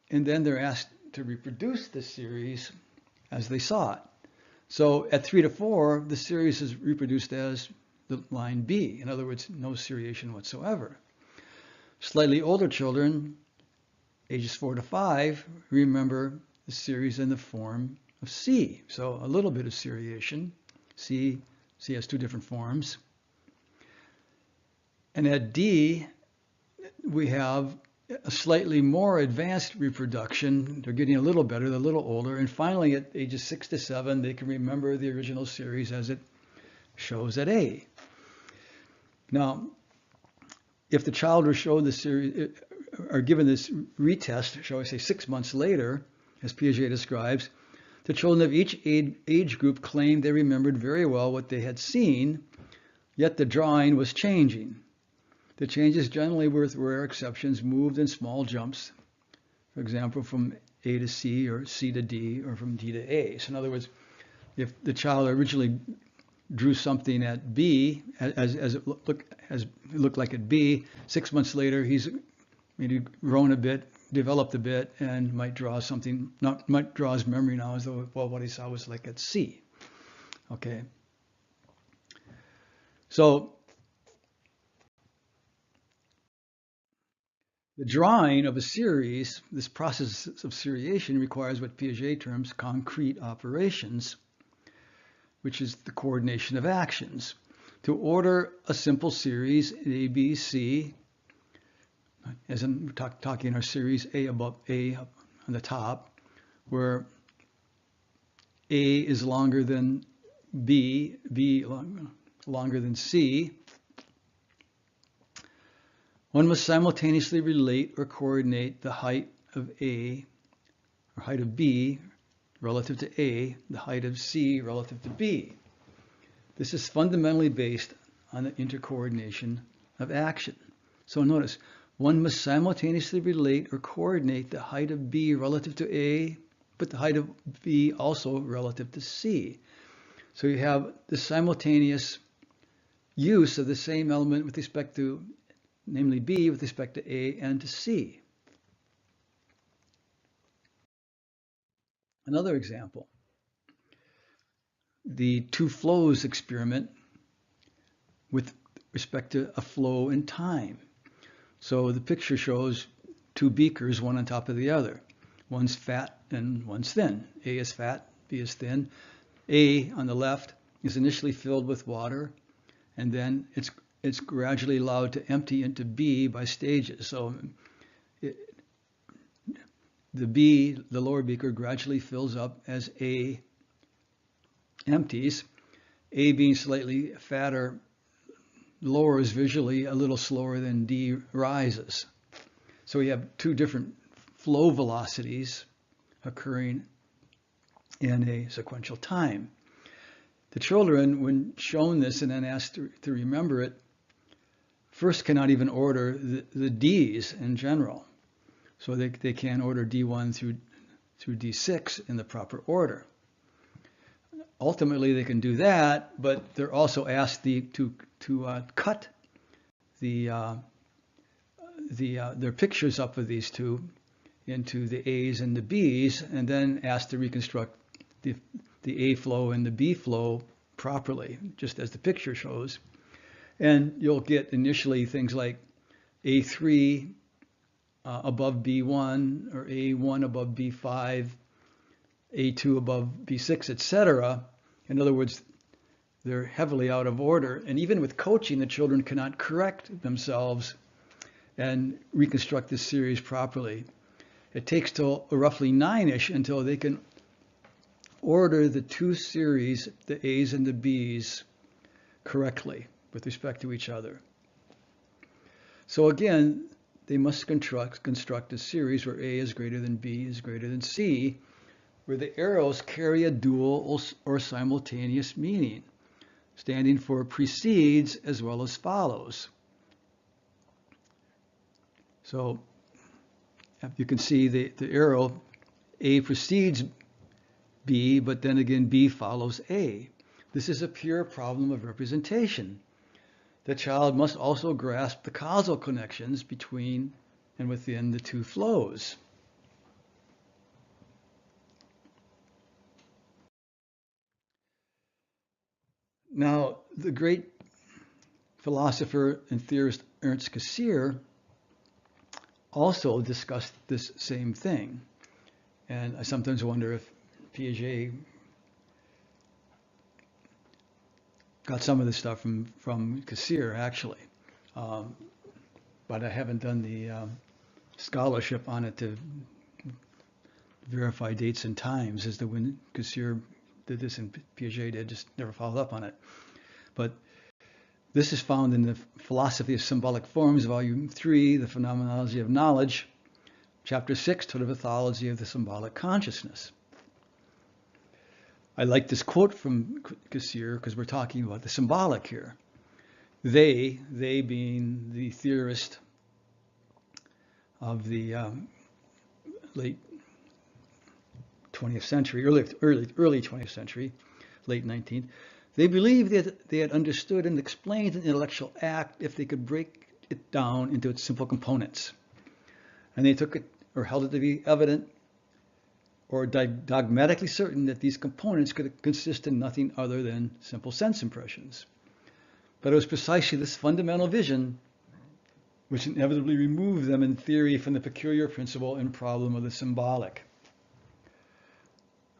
and then they're asked to reproduce the series as they saw it. So at 3 to 4, the series is reproduced as the line B. In other words, no seriation whatsoever. Slightly older children, ages 4 to 5, remember the series in the form of C. So a little bit of seriation. C has 2 different forms. And at D, we have a slightly more advanced reproduction. They're getting a little better, they're a little older. And finally, at ages 6 to 7, they can remember the original series as it shows at A. Now, if the child were shown the series, or given this retest, shall I say 6 months later, as Piaget describes, the children of each age group claimed they remembered very well what they had seen, yet the drawing was changing. The changes, generally with rare exceptions, moved in small jumps, for example, from A to C or C to D or from D to A. So in other words, if the child originally drew something at B, as it looked like at B, 6 months later he's maybe grown a bit, developed a bit, and might draw something, might draw his memory now as though, well, what he saw was like at C. Okay. So the drawing of a series, this process of seriation, requires what Piaget terms concrete operations, which is the coordination of actions. To order a simple series, A, B, C, as in talking our series A above A on the top, where A is longer than B, B longer than C, one must simultaneously relate or coordinate the height of A, or height of B, relative to A, the height of C relative to B. This is fundamentally based on the intercoordination of action. So notice, one must simultaneously relate or coordinate the height of B relative to A, but the height of B also relative to C. So you have the simultaneous use of the same element with respect to, namely B, with respect to A and to C. Another example, the two flows experiment with respect to a flow in time. So the picture shows two beakers, one on top of the other. One's fat and one's thin. A is fat, B is thin. A on the left is initially filled with water, and then it's gradually allowed to empty into B by stages. So the B, the lower beaker, gradually fills up as A empties. A being slightly fatter lowers visually a little slower than D rises. So we have two different flow velocities occurring in a sequential time. The children, when shown this and then asked to remember it, first cannot even order the D's in general. So they can't order D1 through D6 in the proper order. Ultimately, they can do that, but they're also asked to cut their pictures up of these two into the A's and the B's, and then asked to reconstruct the A flow and the B flow properly, just as the picture shows. And you'll get initially things like A3 above B1, or A1 above B5, A2 above B6, etc. In other words, they're heavily out of order. And even with coaching, the children cannot correct themselves and reconstruct this series properly. It takes till roughly 9-ish until they can order the two series, the A's and the B's, correctly with respect to each other. So again, they must construct a series where A is greater than B is greater than C, where the arrows carry a dual or simultaneous meaning, standing for precedes as well as follows. So you can see the arrow, A precedes B, but then again B follows A. This is a pure problem of representation. The child must also grasp the causal connections between and within the two flows. Now, the great philosopher and theorist Ernst Cassirer also discussed this same thing. And I sometimes wonder if Piaget got some of this stuff from Cassirer, actually. But I haven't done the scholarship on it to verify dates and times as to when Cassirer did this and Piaget did, just never followed up on it. But this is found in the Philosophy of Symbolic Forms, Volume 3, The Phenomenology of Knowledge, Chapter 6, To the Pathology of the Symbolic Consciousness. I like this quote from Cassirer because we're talking about the symbolic here. They being the theorist of the late 20th century, early 20th century, late 19th, they believed that they had understood and explained an intellectual act if they could break it down into its simple components. And they took it or held it to be evident or dogmatically certain that these components could consist in nothing other than simple sense impressions. But it was precisely this fundamental vision which inevitably removed them in theory from the peculiar principle and problem of the symbolic.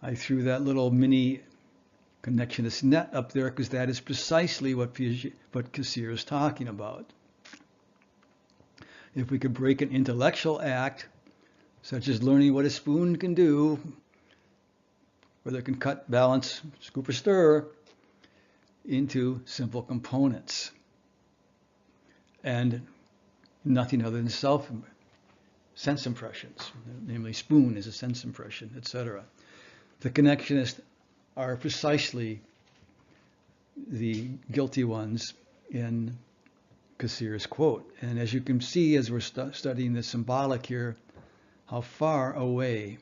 I threw that little mini connectionist net up there because that is precisely what Cassirer is talking about. If we could break an intellectual act, such as learning what a spoon can do, whether it can cut, balance, scoop, or stir, into simple components, and nothing other than sense impressions, namely spoon is a sense impression, etc. The connectionists are precisely the guilty ones in Cassirer's quote. And as you can see, as we're studying the symbolic here, how far away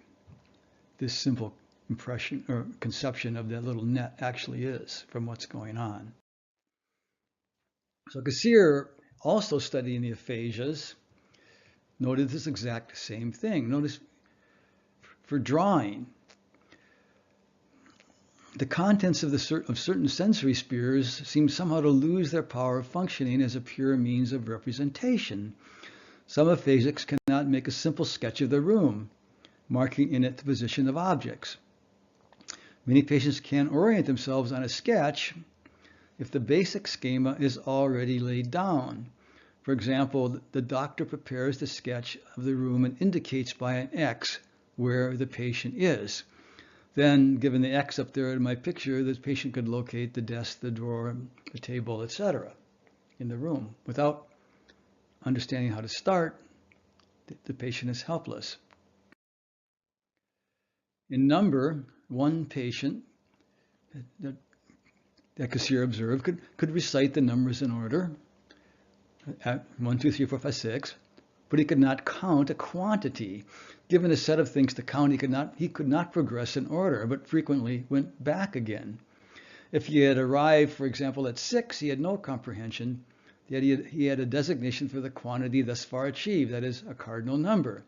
this simple impression or conception of that little net actually is from what's going on. So Cassirer, also studying the aphasias, noted this exact same thing. Notice for drawing, the contents of certain sensory spheres seem somehow to lose their power of functioning as a pure means of representation. Some aphasics cannot make a simple sketch of the room, marking in it the position of objects. Many patients can orient themselves on a sketch if the basic schema is already laid down. For example, the doctor prepares the sketch of the room and indicates by an X where the patient is. Then, given the X up there in my picture, the patient could locate the desk, the drawer, the table, etc. in the room. Without understanding how to start, the patient is helpless. In number, one patient that Cassirer observed could recite the numbers in order, 1, 2, 3, 4, 5, 6, but he could not count a quantity. Given a set of things to count, he could not progress in order, but frequently went back again. If he had arrived, for example, at 6, he had no comprehension, yet he had a designation for the quantity thus far achieved, that is, a cardinal number.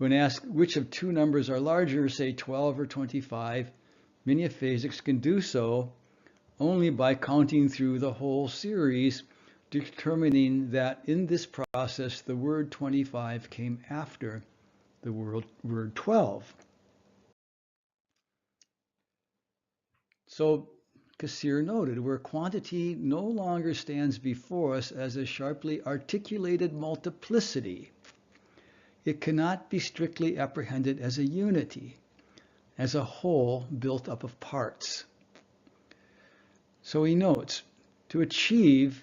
When asked which of two numbers are larger, say 12 or 25, many aphasics can do so only by counting through the whole series, determining that in this process the word 25 came after the word 12. So Cassirer noted, where quantity no longer stands before us as a sharply articulated multiplicity, it cannot be strictly apprehended as a unity, as a whole built up of parts. So he notes, to achieve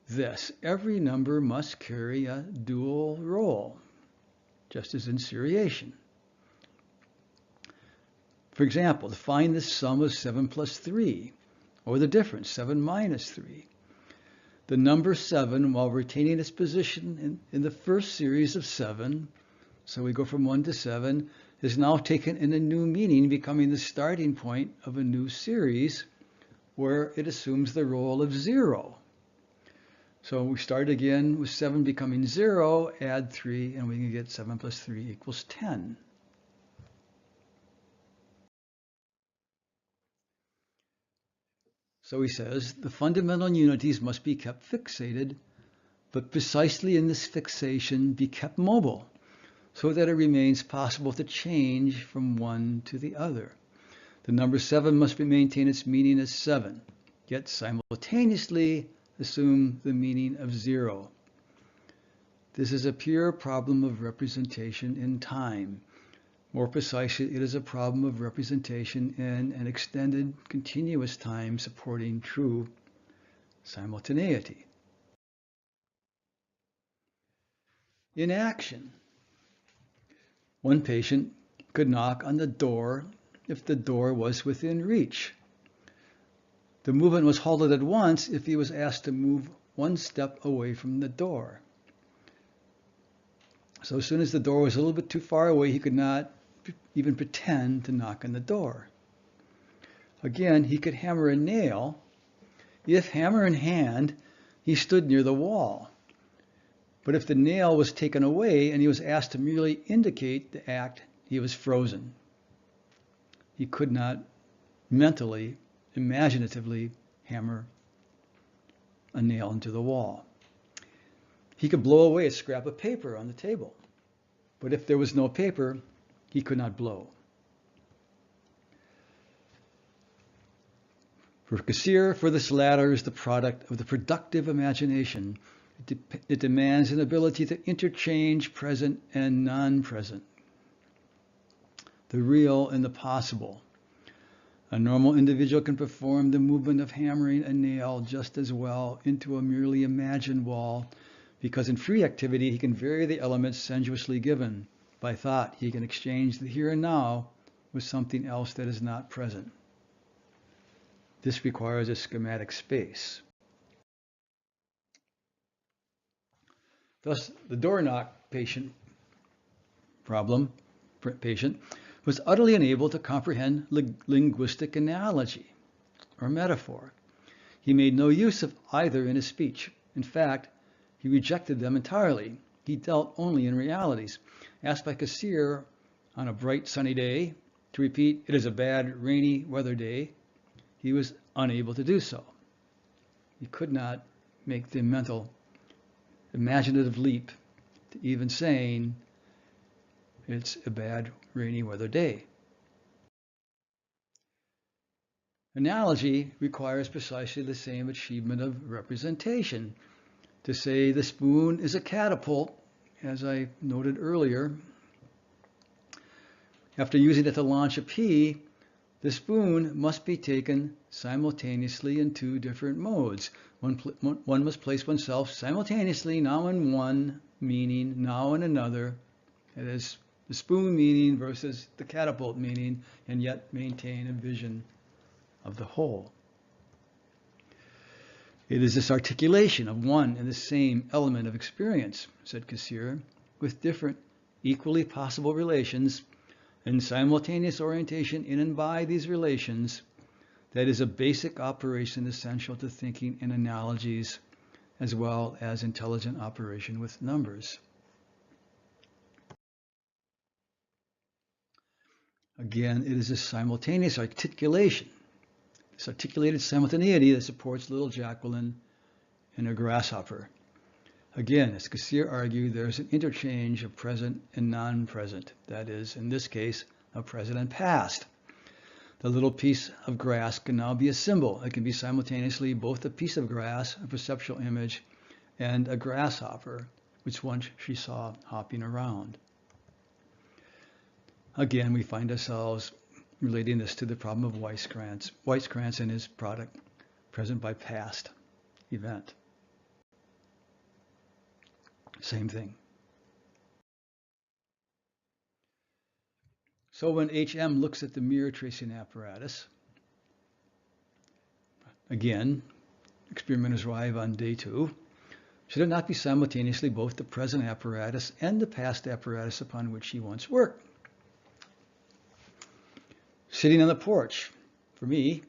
this, every number must carry a dual role, just as in seriation. For example, to find the sum of 7 plus 3, or the difference, 7 minus 3. The number 7, while retaining its position in the first series of 7, so we go from 1 to 7, is now taken in a new meaning, becoming the starting point of a new series where it assumes the role of 0. So we start again with 7 becoming 0, add 3, and we can get 7 plus 3 equals 10. So he says, the fundamental unities must be kept fixated, but precisely in this fixation be kept mobile, so that it remains possible to change from one to the other. The number 7 must maintain its meaning as 7, yet simultaneously assume the meaning of 0. This is a pure problem of representation in time. More precisely, it is a problem of representation in an extended, continuous time supporting true simultaneity. In action, one patient could knock on the door if the door was within reach. The movement was halted at once if he was asked to move one step away from the door. So as soon as the door was a little bit too far away, he could not even pretend to knock on the door. Again, he could hammer a nail if, hammer in hand, he stood near the wall. But if the nail was taken away and he was asked to merely indicate the act, he was frozen. He could not mentally, imaginatively hammer a nail into the wall. He could blow away a scrap of paper on the table, but if there was no paper, he could not blow. For Cassirer, for this latter is the product of the productive imagination. It demands an ability to interchange present and non-present, the real and the possible. A normal individual can perform the movement of hammering a nail just as well into a merely imagined wall, because in free activity he can vary the elements sensuously given. By thought, he can exchange the here and now with something else that is not present. This requires a schematic space. Thus, the door knock patient was utterly unable to comprehend linguistic analogy or metaphor. He made no use of either in his speech. In fact, he rejected them entirely. He dealt only in realities. Asked by Cassirer on a bright sunny day to repeat, "It is a bad rainy weather day," he was unable to do so. He could not make the mental, imaginative leap to even saying, "It's a bad rainy weather day." Analogy requires precisely the same achievement of representation. To say the spoon is a catapult, as I noted earlier, after using it to launch a pea, the spoon must be taken simultaneously in two different modes. One must place oneself simultaneously, now in one meaning, now in another. It is the spoon meaning versus the catapult meaning, and yet maintain a vision of the whole. It is this articulation of one and the same element of experience, said Cassirer, with different, equally possible relations and simultaneous orientation in and by these relations, that is a basic operation essential to thinking in analogies as well as intelligent operation with numbers. Again, it is a simultaneous articulation, this articulated simultaneity that supports little Jacqueline and a grasshopper. Again, as Cassirer argued, there's an interchange of present and non-present. That is, in this case, of present and past. The little piece of grass can now be a symbol. It can be simultaneously both a piece of grass, a perceptual image, and a grasshopper, which once she saw hopping around. Again, we find ourselves relating this to the problem of Weisskranz and his product, present by past event. Same thing. So when HM looks at the mirror tracing apparatus, again, experimenters arrive on day 2, should it not be simultaneously both the present apparatus and the past apparatus upon which he once worked? Sitting on the porch, for me,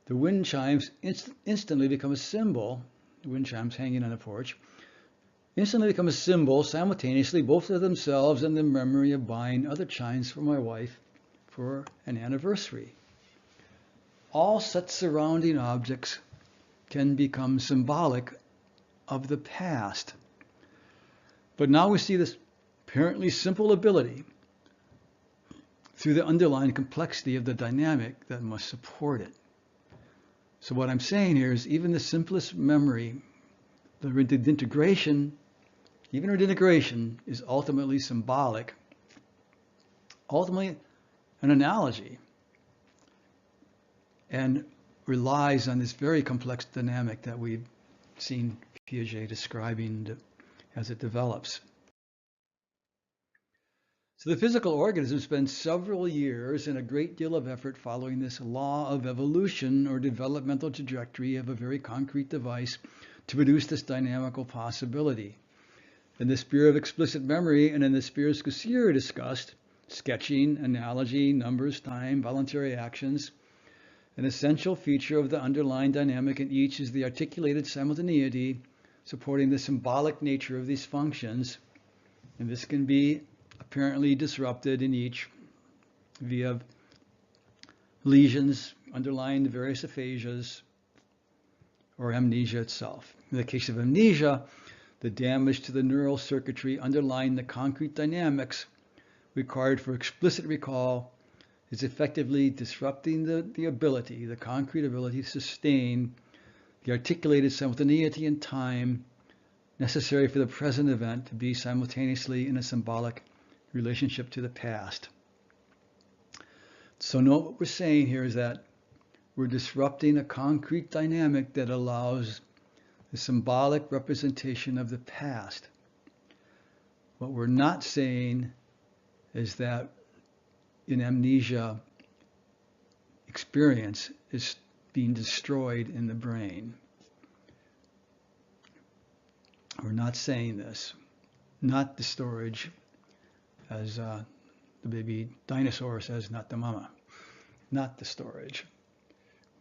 the wind chimes instantly become a symbol, the wind chimes hanging on the porch, instantly become a symbol simultaneously both of themselves and the memory of buying other chimes for my wife for an anniversary. All such surrounding objects can become symbolic of the past. But now we see this apparently simple ability through the underlying complexity of the dynamic that must support it. So what I'm saying here is even the simplest memory, the integration, even her integration is ultimately symbolic, ultimately an analogy, and relies on this very complex dynamic that we've seen Piaget describing as it develops. So the physical organism spends several years and a great deal of effort following this law of evolution or developmental trajectory of a very concrete device to produce this dynamical possibility. In the sphere of explicit memory and in the spheres Cassirer discussed, sketching, analogy, numbers, time, voluntary actions, an essential feature of the underlying dynamic in each is the articulated simultaneity supporting the symbolic nature of these functions, and this can be apparently disrupted in each via lesions underlying the various aphasias or amnesia itself. In the case of amnesia, the damage to the neural circuitry underlying the concrete dynamics required for explicit recall is effectively disrupting the concrete ability to sustain the articulated simultaneity in time necessary for the present event to be simultaneously in a symbolic relationship to the past. So note what we're saying here is that we're disrupting a concrete dynamic that allows the symbolic representation of the past. What we're not saying is that in amnesia, experience is being destroyed in the brain. We're not saying this. Not the storage, as the baby dinosaur says, not the mama. Not the storage.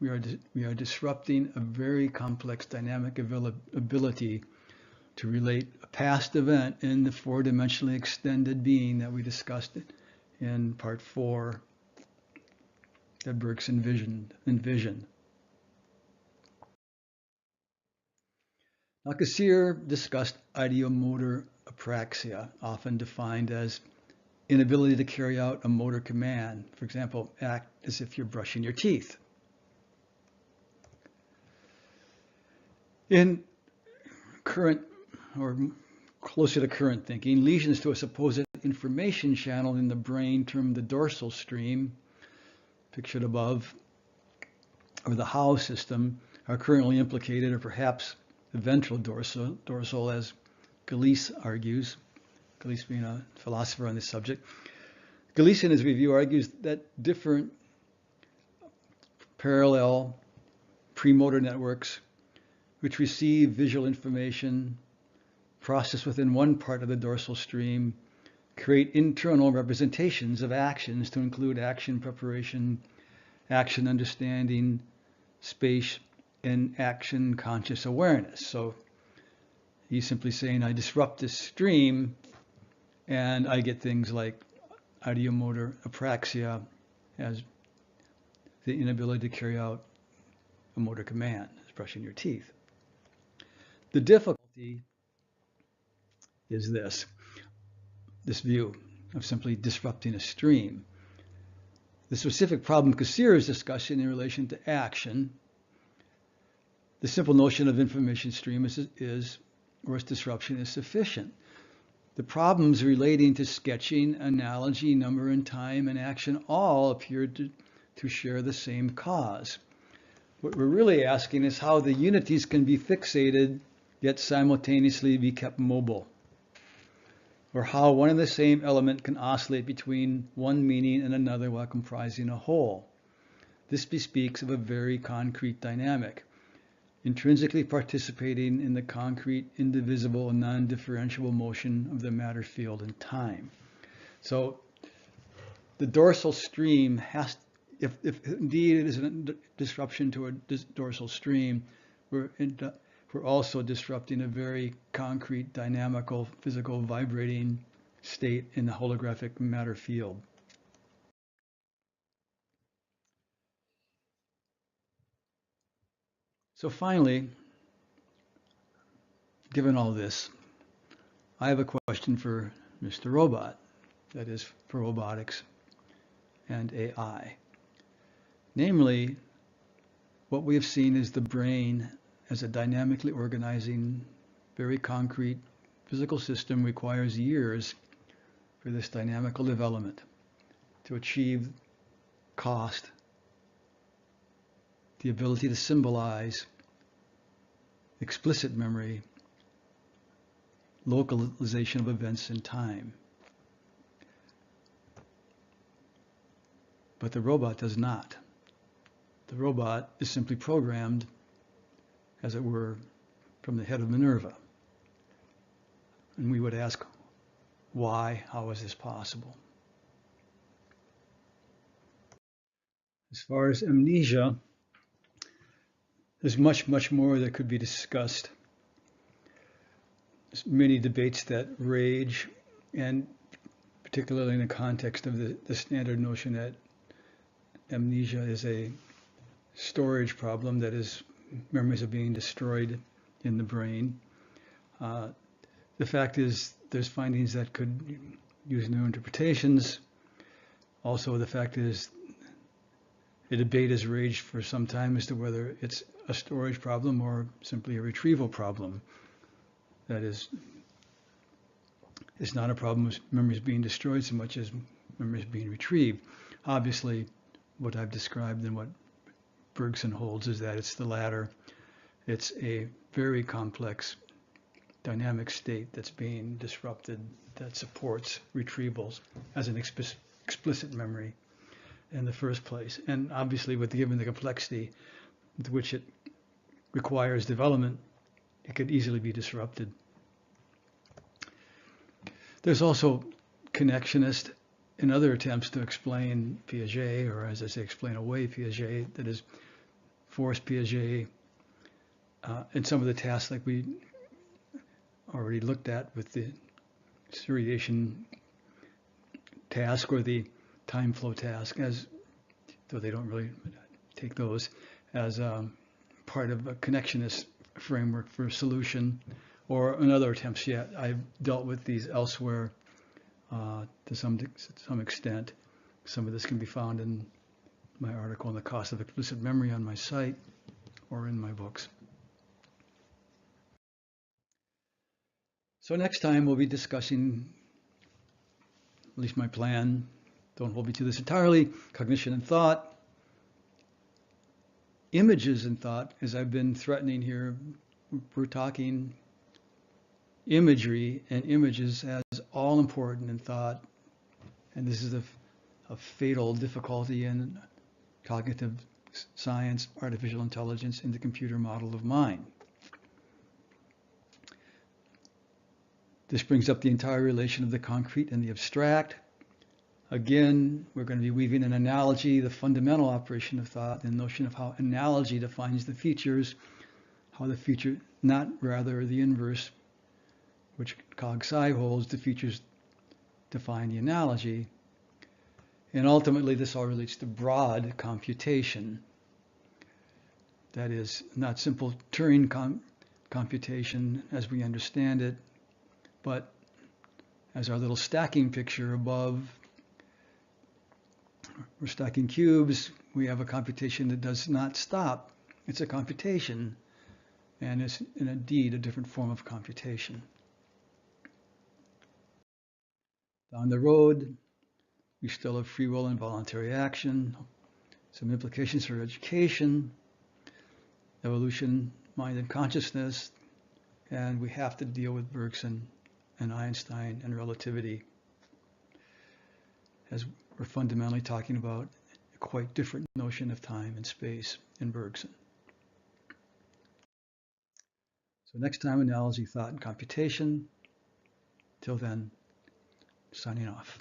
We are disrupting a very complex dynamic ability to relate a past event in the four-dimensionally extended being that we discussed in part 4 that Bergson envisioned. Now, Cassirer discussed ideomotor apraxia, often defined as inability to carry out a motor command. For example, act as if you're brushing your teeth. In current or closer to current thinking, lesions to a supposed information channel in the brain termed the dorsal stream, pictured above, or the Howe system, are currently implicated, or perhaps the ventral dorsal, as Galice argues, Galice being a philosopher on this subject. Galice in his review argues that different parallel premotor networks which receive visual information processed within one part of the dorsal stream create internal representations of actions to include action preparation, action understanding, space, and action conscious awareness. So he's simply saying, I disrupt this stream and I get things like ideomotor apraxia as the inability to carry out a motor command, as brushing your teeth. The difficulty is this view of simply disrupting a stream. The specific problem Cassir's discussion in relation to action, the simple notion of information stream is or its disruption is sufficient. The problems relating to sketching, analogy, number and time, and action all appear to share the same cause. What we're really asking is how the unities can be fixated yet simultaneously be kept mobile, or how one and the same element can oscillate between one meaning and another while comprising a whole. This bespeaks of a very concrete dynamic, intrinsically participating in the concrete, indivisible, and non-differentiable motion of the matter field in time. So the dorsal stream has, if indeed it is a disruption to a dorsal stream, we're also disrupting a very concrete, dynamical, physical, vibrating state in the holographic matter field. So finally, given all this, I have a question for Mr. Robot, that is for robotics and AI. Namely, what we have seen is the brain as a dynamically organizing, very concrete physical system requires years for this dynamical development to achieve cost, the ability to symbolize, explicit memory, localization of events in time. But the robot does not. The robot is simply programmed, as it were, from the head of Minerva. And we would ask, why? How is this possible? As far as amnesia, there's much, much more that could be discussed. There's many debates that rage, and particularly in the context of the standard notion that amnesia is a storage problem, that is, memories are being destroyed in the brain. The fact is, there's findings that could use new interpretations. Also, the fact is, a debate has raged for some time as to whether it's a storage problem or simply a retrieval problem. That is, it's not a problem with memories being destroyed so much as memories being retrieved. Obviously, what I've described and what Bergson holds is that it's the latter. It's a very complex dynamic state that's being disrupted that supports retrievals as an explicit memory in the first place. And obviously, given the complexity with which it requires development, it could easily be disrupted. There's also connectionist and other attempts to explain Piaget, or as I say, explain away Piaget, that is, force Piaget in some of the tasks like we already looked at with the seriation task or the time flow task, as though they don't really take those as part of a connectionist framework for solution, or in other attempts yet. I've dealt with these elsewhere to some extent. Some of this can be found in my article on the cost of explicit memory on my site or in my books. So next time we'll be discussing, at least my plan, don't hold me to this entirely, cognition and thought, images and thought. As I've been threatening here, we're talking imagery and images as all important in thought, and this is a fatal difficulty in cognitive science, artificial intelligence, and the computer model of mind. This brings up the entire relation of the concrete and the abstract. Again, we're going to be weaving an analogy, the fundamental operation of thought, and the notion of how analogy defines the features, how the feature, not rather the inverse, which cog sci holds, the features define the analogy. And ultimately, this all relates to broad computation. That is, not simple Turing computation as we understand it, but as our little stacking picture above, we're stacking cubes, we have a computation that does not stop. It's a computation, and it's indeed a different form of computation. Down the road, we still have free will and voluntary action, some implications for education, evolution, mind and consciousness, and we have to deal with Bergson and Einstein and relativity, as we're fundamentally talking about a quite different notion of time and space in Bergson. So next time, analogy, thought, and computation. Till then, signing off.